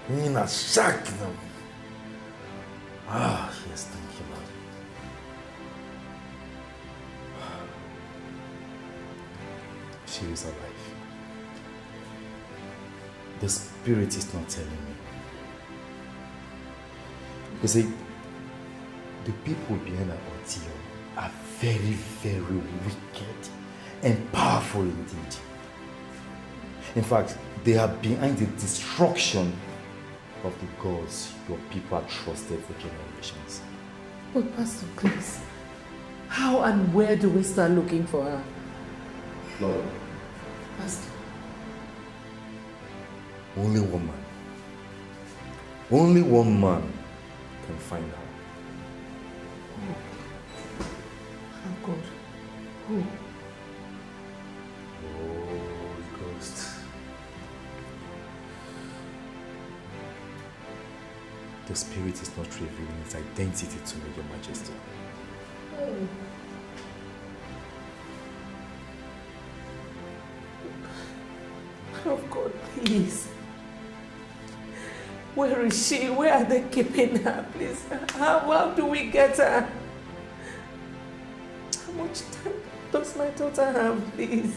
Nina Shaggy. Ah, yes, thank you, Lord. She is alive. The Spirit is not telling me. You see, the people behind our ordeal are very, very wicked and powerful indeed. In fact, they are behind the destruction of the gods your people have trusted for generations. But Pastor, please, how and where do we start looking for her? Lord, Pastor. Only one man can find her. Oh God. Who? Holy Ghost. The Spirit is not revealing its identity to me, Your Majesty. Oh. Oh God, please. Where is she? Where are they keeping her? Please. How do we get her? much time does my daughter have, please?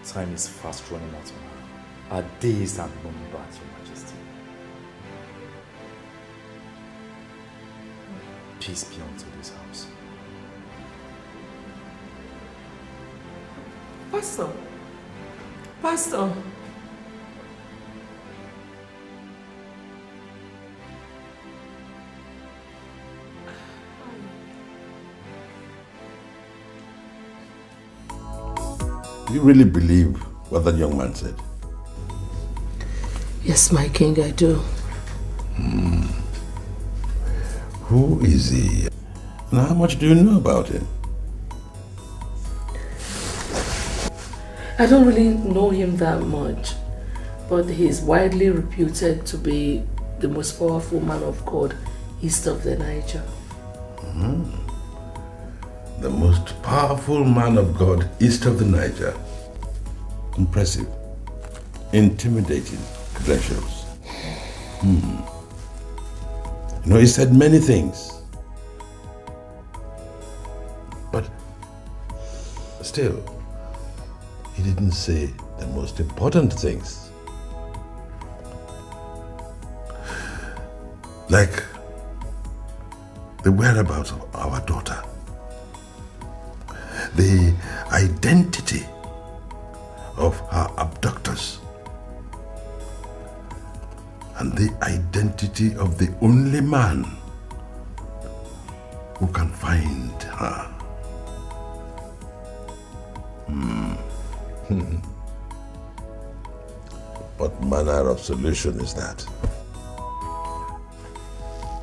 Time is fast running out on her. Our days are numbered, Your Majesty. Peace be unto this house. Pastor. Pastor. Do you really believe what that young man said? Yes, my king, I do. Who is he? And how much do you know about him? I don't really know him that much, but he's widely reputed to be the most powerful man of God east of the Niger. The most powerful man of God east of the Niger. Impressive. Intimidating credentials. You know, he said many things. But still, he didn't say the most important things. Like the whereabouts of our daughter. The identity of her abductors. And the identity of the only man who can find her. What manner of solution is that?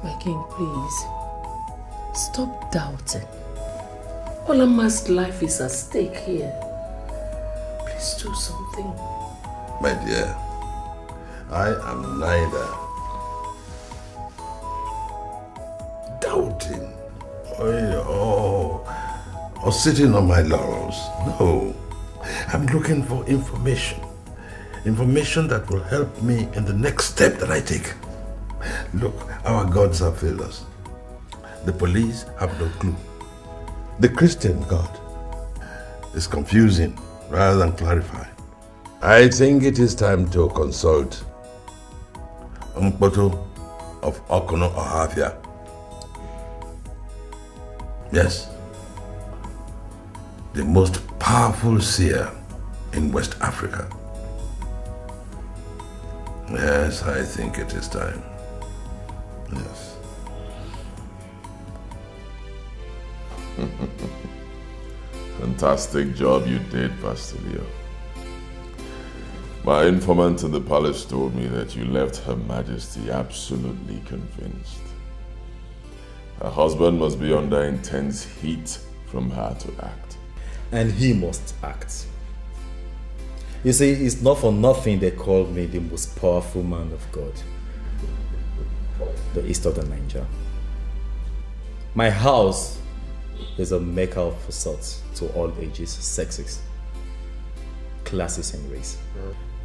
My king, please, stop doubting. Olama's life is at stake here. Please do something. My dear, I am neither doubting or sitting on my laurels. No, I'm looking for information. Information that will help me in the next step that I take. Look, our gods have failed us. The police have no clue. The Christian God is confusing rather than clarifying. I think it is time to consult Mpoto of Okono Ohafia. Yes, the most powerful seer in West Africa. Yes, I think it is time. Yes. Fantastic job you did, Pastor Leo. My informant in the palace told me that you left Her Majesty absolutely convinced. Her husband must be under intense heat from her to act. And he must act. You see, it's not for nothing they call me the most powerful man of God. The east of the Niger. My house is a mecca of sorts to all ages, sexes, classes and race.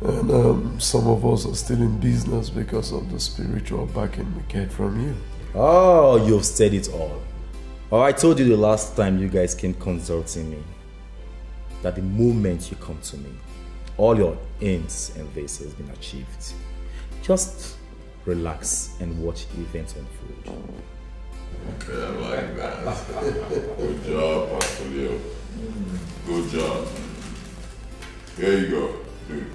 And some of us are still in business because of the spiritual backing we get from you. Oh, you've said it all. Oh, I told you the last time you guys came consulting me that the moment you come to me, all your aims and this has been achieved. Just relax and watch events unfold. Okay, I like that. Good job, Pastor Leo. Good job. Here you go. Dude.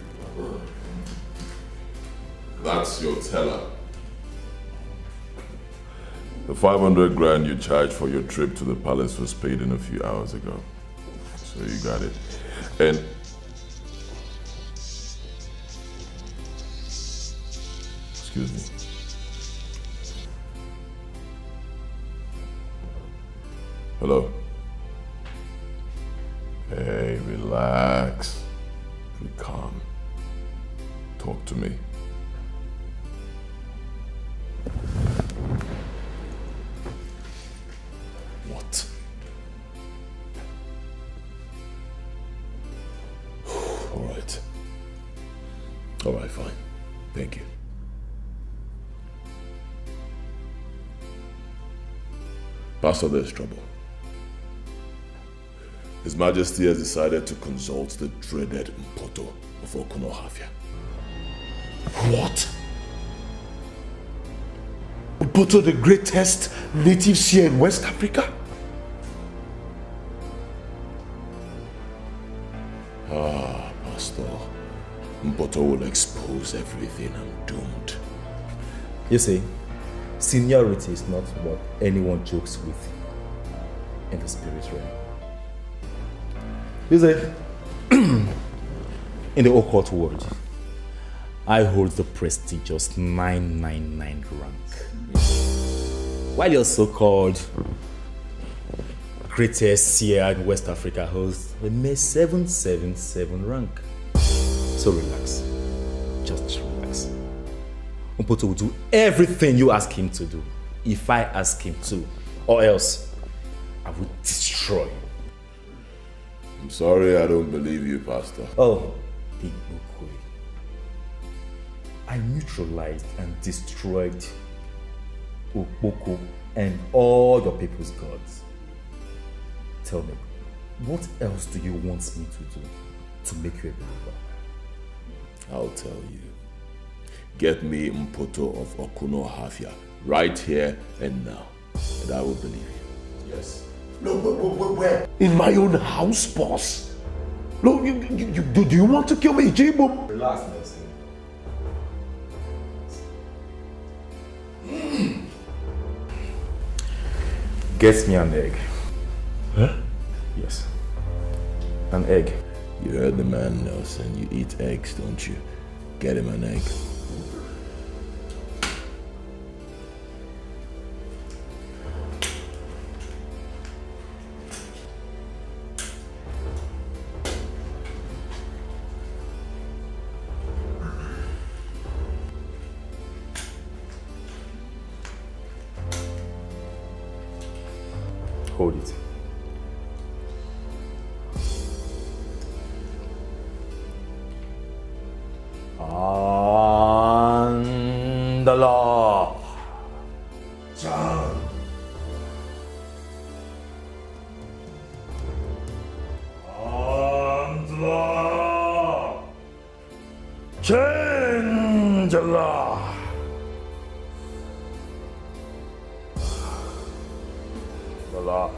That's your teller. The 500 grand you charged for your trip to the palace was paid in a few hours ago. So you got it. And excuse me. Hello? Hey, relax. Be calm. Talk to me. What? All right. All right, fine. Thank you. Pastor, there's trouble. His Majesty has decided to consult the dreaded Mpoto of Okunohafia. What? Mpoto, the greatest native seer in West Africa? Ah, Pastor. Mpoto will expose everything. I'm doomed. You see, seniority is not what anyone jokes with in the spirit realm. You see, in the occult world, I hold the prestigious 999 rank. While your so-called greatest seer in West Africa holds the mere 777 rank. So relax. Just relax. Mpoto will do everything you ask him to do. If I ask him to, or else I will destroy you. I'm sorry I don't believe you, Pastor. Oh, Igbokwe. I neutralized and destroyed Okpoko and all your people's gods. Tell me, what else do you want me to do to make you a believer? I'll tell you. Get me Mpoto of Okunohafia right here and now, and I will believe you. Yes. No, where? In my own house, boss? No, do you want to kill me, Jibo? Relax, Nelson. Get me an egg. Huh? Yes. An egg. You heard the man, Nelson. You eat eggs, don't you? Get him an egg. Hold it. And the law. John. And the law. Change the law. The law.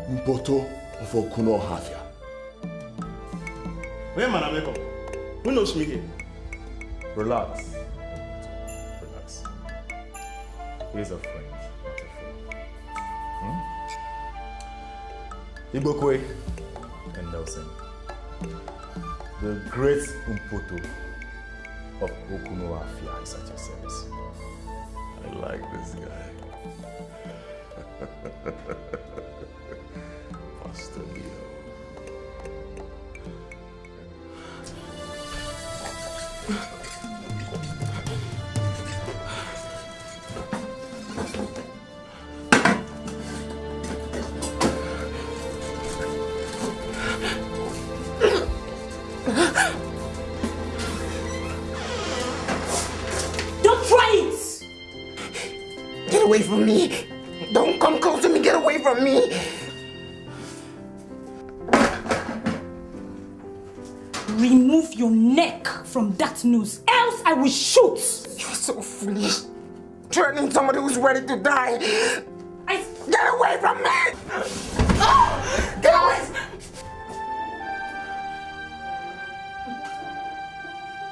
Mpoto of Okunohafia. Where man am I? Who knows me here? Relax. Relax. He's a friend, not a foe. Igbokwe and Nelson. The great Mpoto of Okunohafia is at your service. I like this guy. Pastor Leo. away from me. Don't come close to me. Get away from me. Remove your neck from that noose, else I will shoot. You're so foolish. Threatening somebody who's ready to die. Get away from me! Oh, get away!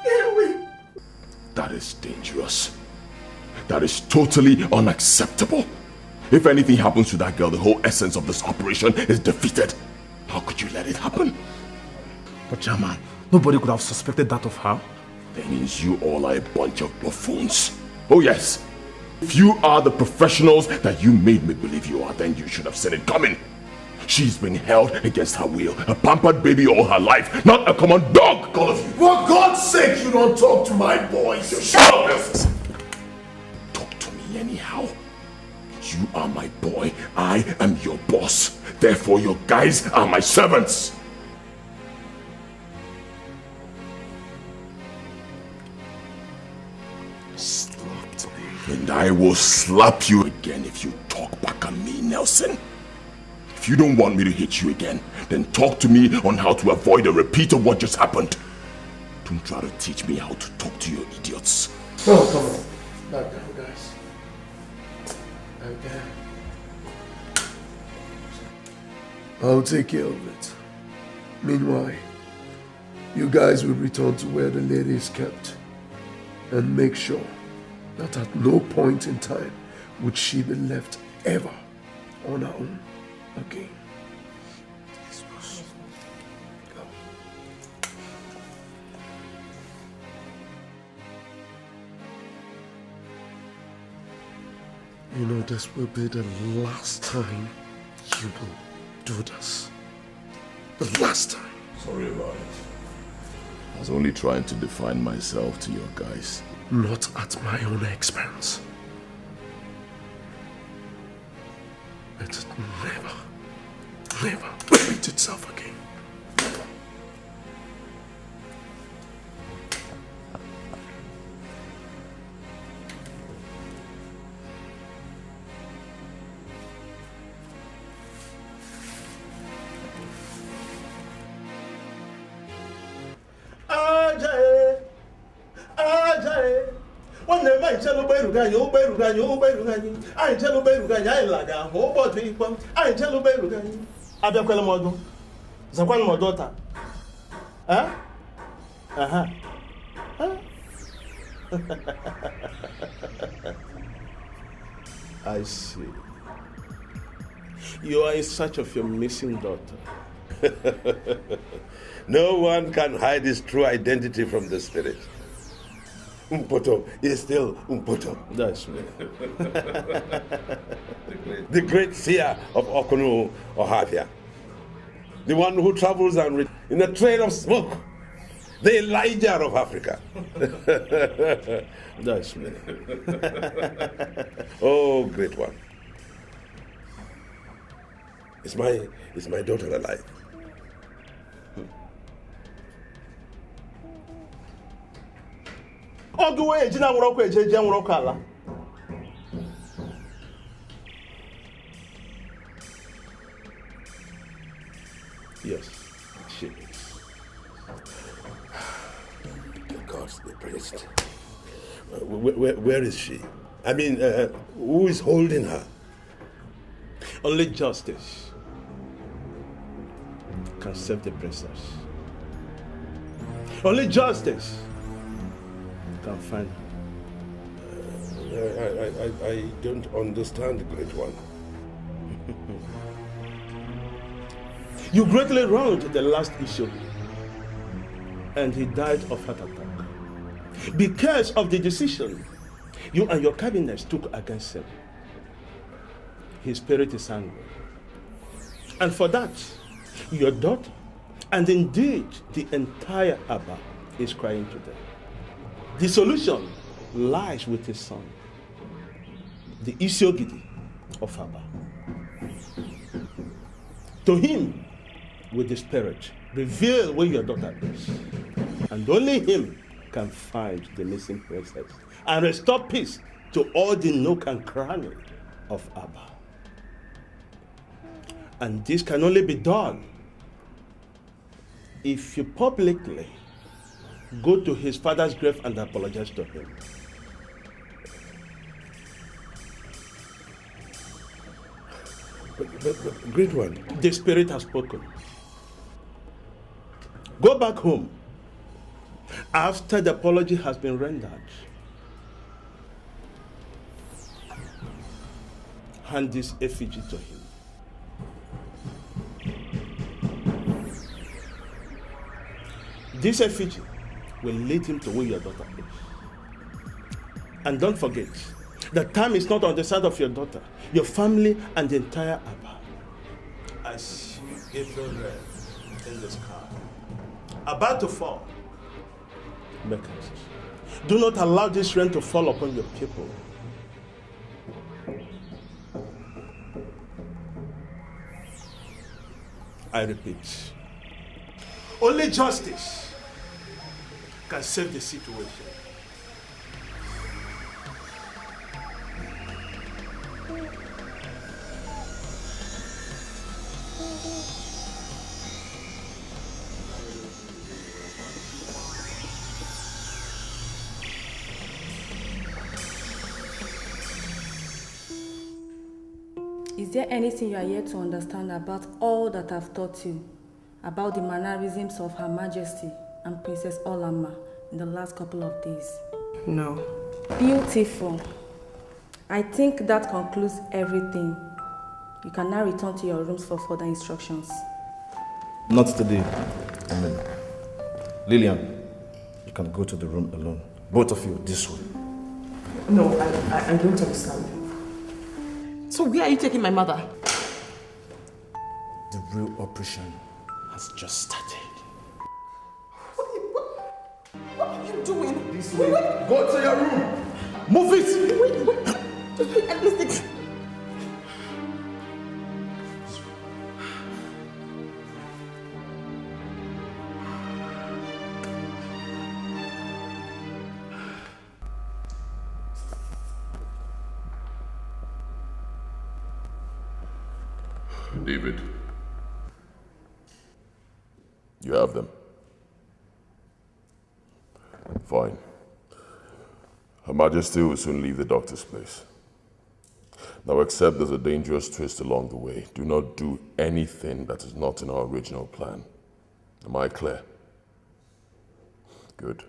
Get away! That is dangerous. That is totally unacceptable. If anything happens to that girl, the whole essence of this operation is defeated. How could you let it happen? But Chairman, nobody could have suspected that of her. That means you all are a bunch of buffoons. Oh yes. If you are the professionals that you made me believe you are, then you should have seen it coming. She's been held against her will, a pampered baby all her life, not a common dog, all of you. For God's sake, you don't talk to my boys. Shut up, Elvis. Talk to me anyhow. You are my boy, I am your boss. Therefore, your guys are my servants. Slapped me. And I will slap you again if you talk back on me, Nelson. If you don't want me to hit you again, then talk to me on how to avoid a repeat of what just happened. Don't try to teach me how to talk to you idiots. Oh, come on. Back down, guys. Back down. I'll take care of it. Meanwhile, you guys will return to where the lady is kept and make sure that at no point in time would she be left ever on her own again. You know, this will be the last time you will do this. The last time. Sorry about it. I was only trying to define myself to your guys. Not at my own expense. It never repeat itself again. I see. You are in search of your missing daughter. No one can hide his true identity from the spirit. Umpoto is still Umpoto. That's me. The great seer of Okunu Ohafia. The one who travels and in a trail of smoke. The Elijah of Africa. That's me. Oh, great one. Is my daughter alive? Yes, she is. The gods be praised. Where is she? I mean, who is holding her? Only justice can save the princess. Only justice can find her. I don't understand, great one. You greatly wronged the last issue, and he died of heart attack because of the decision you and your cabinet took against him. His spirit is angry, and for that, your daughter, and indeed the entire Abba, is crying today. The solution lies with his son, the Isiogidi of Abba. To him, with the spirit, reveal where your daughter is, and only him can find the missing princess and restore peace to all the nook and cranny of Abba. And this can only be done if you publicly go to his father's grave and apologize to him. But great one. The spirit has spoken. Go back home after the apology has been rendered. Hand this effigy to him. This effigy will lead him to where your daughter is. And don't forget, the time is not on the side of your daughter, your family, and the entire Abba. As you give your rest in the sky, about to fall, make haste. Do not allow this rain to fall upon your people. I repeat, only justice can save the situation. Is there anything you are yet to understand about all that I've taught you about the mannerisms of Her Majesty and Princess Olama in the last couple of days? No. Beautiful. I think that concludes everything. You can now return to your rooms for further instructions. Not today. I mean, Lillian, you can go to the room alone. Both of you, this way. No, I don't understand. So where are you taking my mother? The real operation has just started. What are you doing? This way. Go to your room. Move it. Wait, at least David, you have them. Fine. Her Majesty will soon leave the doctor's place. Now, except there's a dangerous twist along the way, do not do anything that is not in our original plan. Am I clear? Good.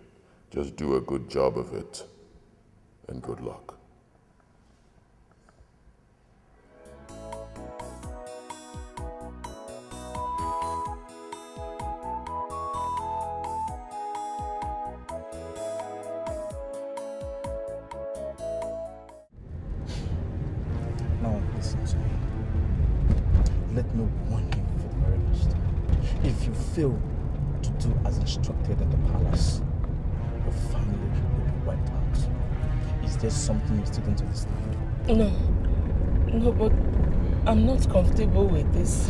Just do a good job of it, and good luck. Let me warn you for the very last time. If you fail to do as instructed in the palace, your family will be wiped out. Is there something you still don't understand? No, but I'm not comfortable with this.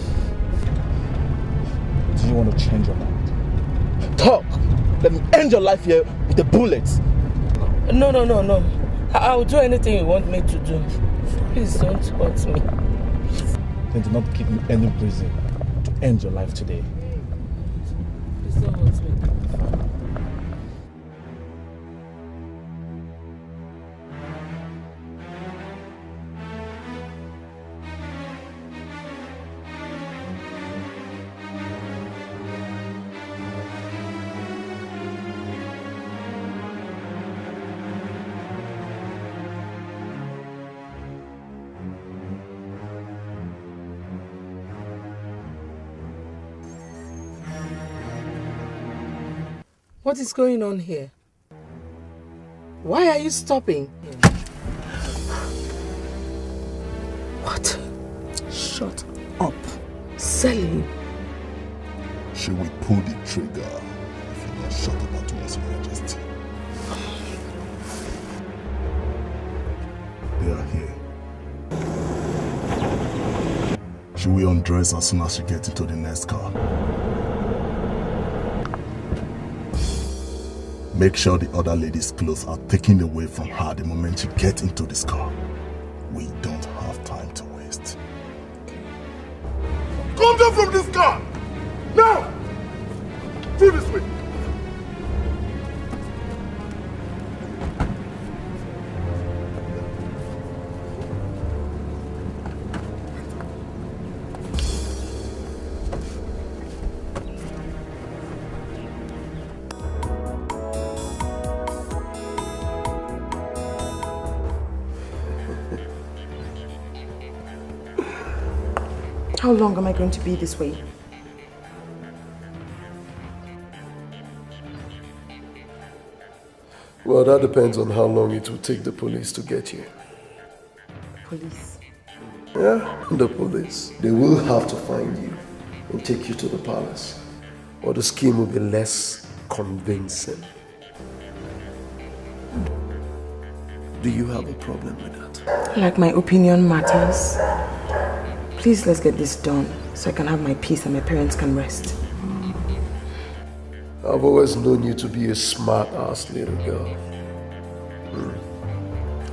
Do you want to change your mind? Talk! Let me end your life here with a bullet. No. I'll do anything you want me to do. Please don't hurt me. Then do not give me any reason to end your life today. Please don't hurt me. What is going on here? Why are you stopping? What? Shut up. Sally. She will pull the trigger if you not shut up towards Your Majesty. They are here. She will undress as soon as she gets into the next car. Make sure the other lady's clothes are taken away from her the moment she gets into this car. We don't have Remove them from this car! Now! Through this way! How long am I going to be this way? Well, that depends on how long it will take the police to get you. Police? Yeah, the police. They will have to find you and take you to the palace, or the scheme will be less convincing. Do you have a problem with that? Like my opinion matters. Please, let's get this done so I can have my peace and my parents can rest. I've always known you to be a smart-ass little girl.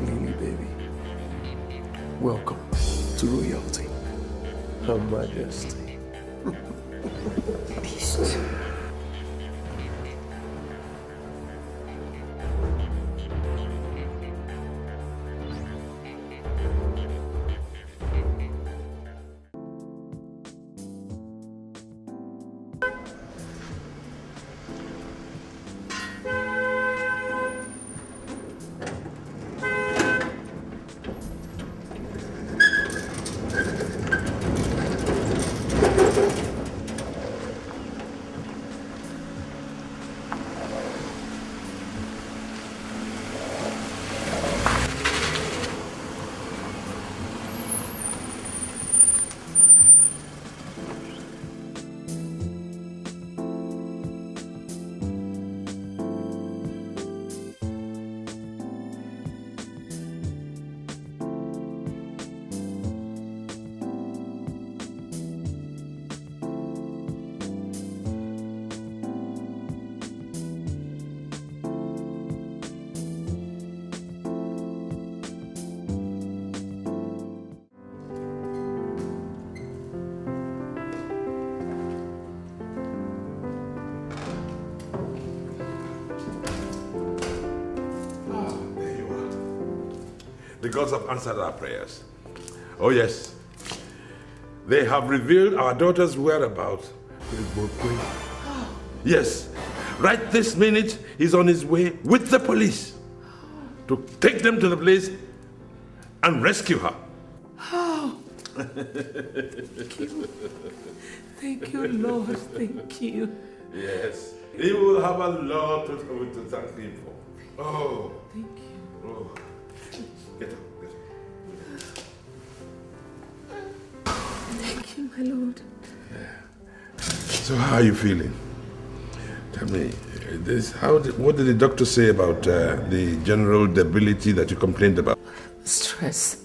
Lily, baby. Welcome to royalty. Her Majesty. Beast. The gods have answered our prayers. Oh yes. They have revealed our daughter's whereabouts. Igbokwe. Yes. Right this minute, he's on his way with the police to take them to the place and rescue her. Oh. Thank you. Thank you, Lord. Thank you. Yes. He will have a lot to thank him for. Oh. Thank you. Oh. Get up. Thank you, my Lord. So how are you feeling? Tell me, what did the doctor say about the general debility that you complained about? Stress.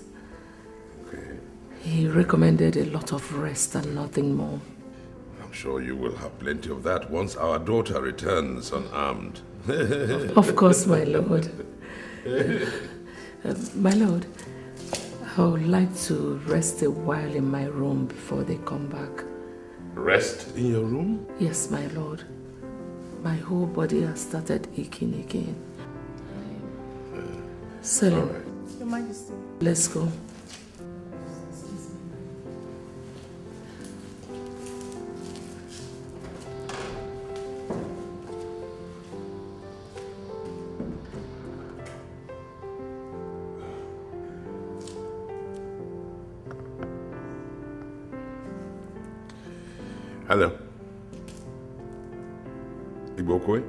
Okay. He recommended a lot of rest and nothing more. I'm sure you will have plenty of that once our daughter returns unarmed. Of course, my Lord. My Lord, I would like to rest a while in my room before they come back. Rest in your room? Yes, my Lord. My whole body has started aching again. Selim, Your Majesty. let's go. Hello. Igbokwe?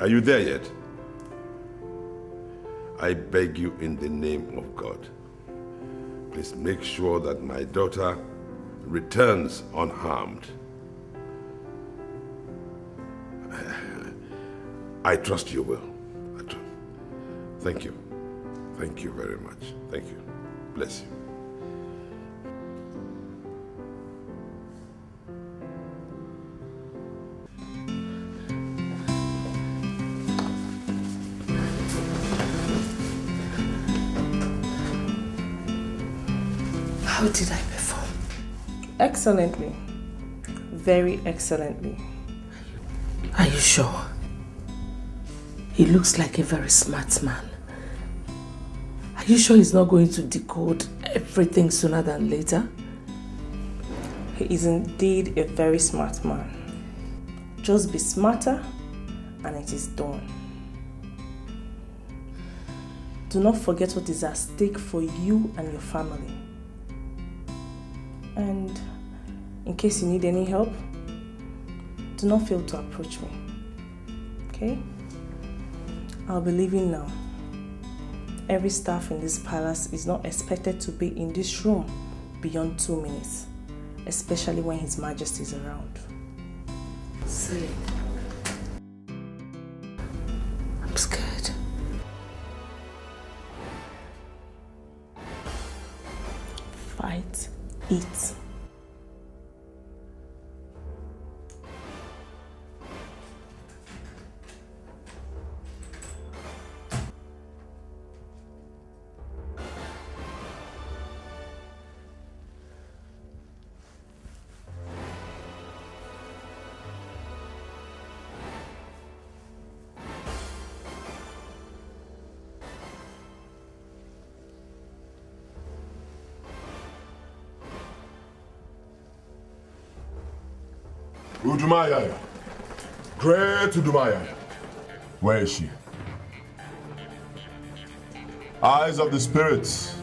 Are you there yet? I beg you in the name of God, please make sure that my daughter returns unharmed. I trust you will. Thank you. Thank you very much. Thank you. Bless you. How did I perform? Excellently. Very excellently. Are you sure? He looks like a very smart man. Are you sure he's not going to decode everything sooner than later? He is indeed a very smart man. Just be smarter and it is done. Do not forget what is at stake for you and your family. And in case you need any help, do not fail to approach me. Okay? I'll be leaving now. Every staff in this palace is not expected to be in this room beyond 2 minutes, especially when His Majesty is around. Silly. I'm scared. Fight, eat. Udumaya. Great Udumaya. Where is she? Eyes of the spirits.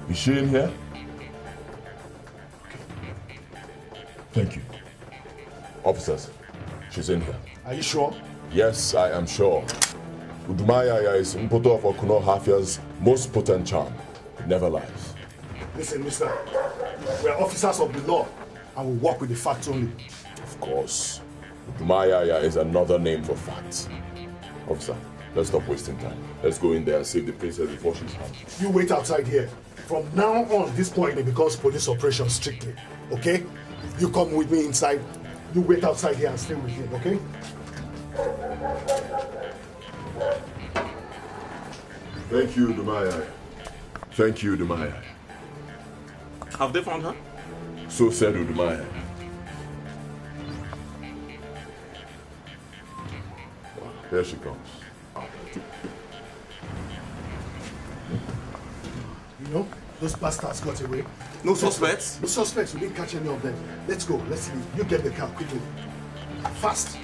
Is she in here? Thank you. Officers, she's in here. Are you sure? Yes, I am sure. Udumaya is Mpoto of Okuno Hafia's most potent charm. It never lies. Listen, mister. We are officers of the law and we work with the facts only. Of course. Udumaya is another name for facts. Officer, let's stop wasting time. Let's go in there and save the princess before she's harmed. You wait outside here. From now on, this point it becomes police operation strictly. Okay? You come with me inside. You wait outside here and stay with him, okay? Thank you, Udumaya. Thank you, Udumaya. Have they found her? So said Udumaya. Here she comes. You know, those bastards got away. No suspects? No suspects. We didn't catch any of them. Let's go. Let's leave. You get the car quickly. Fast.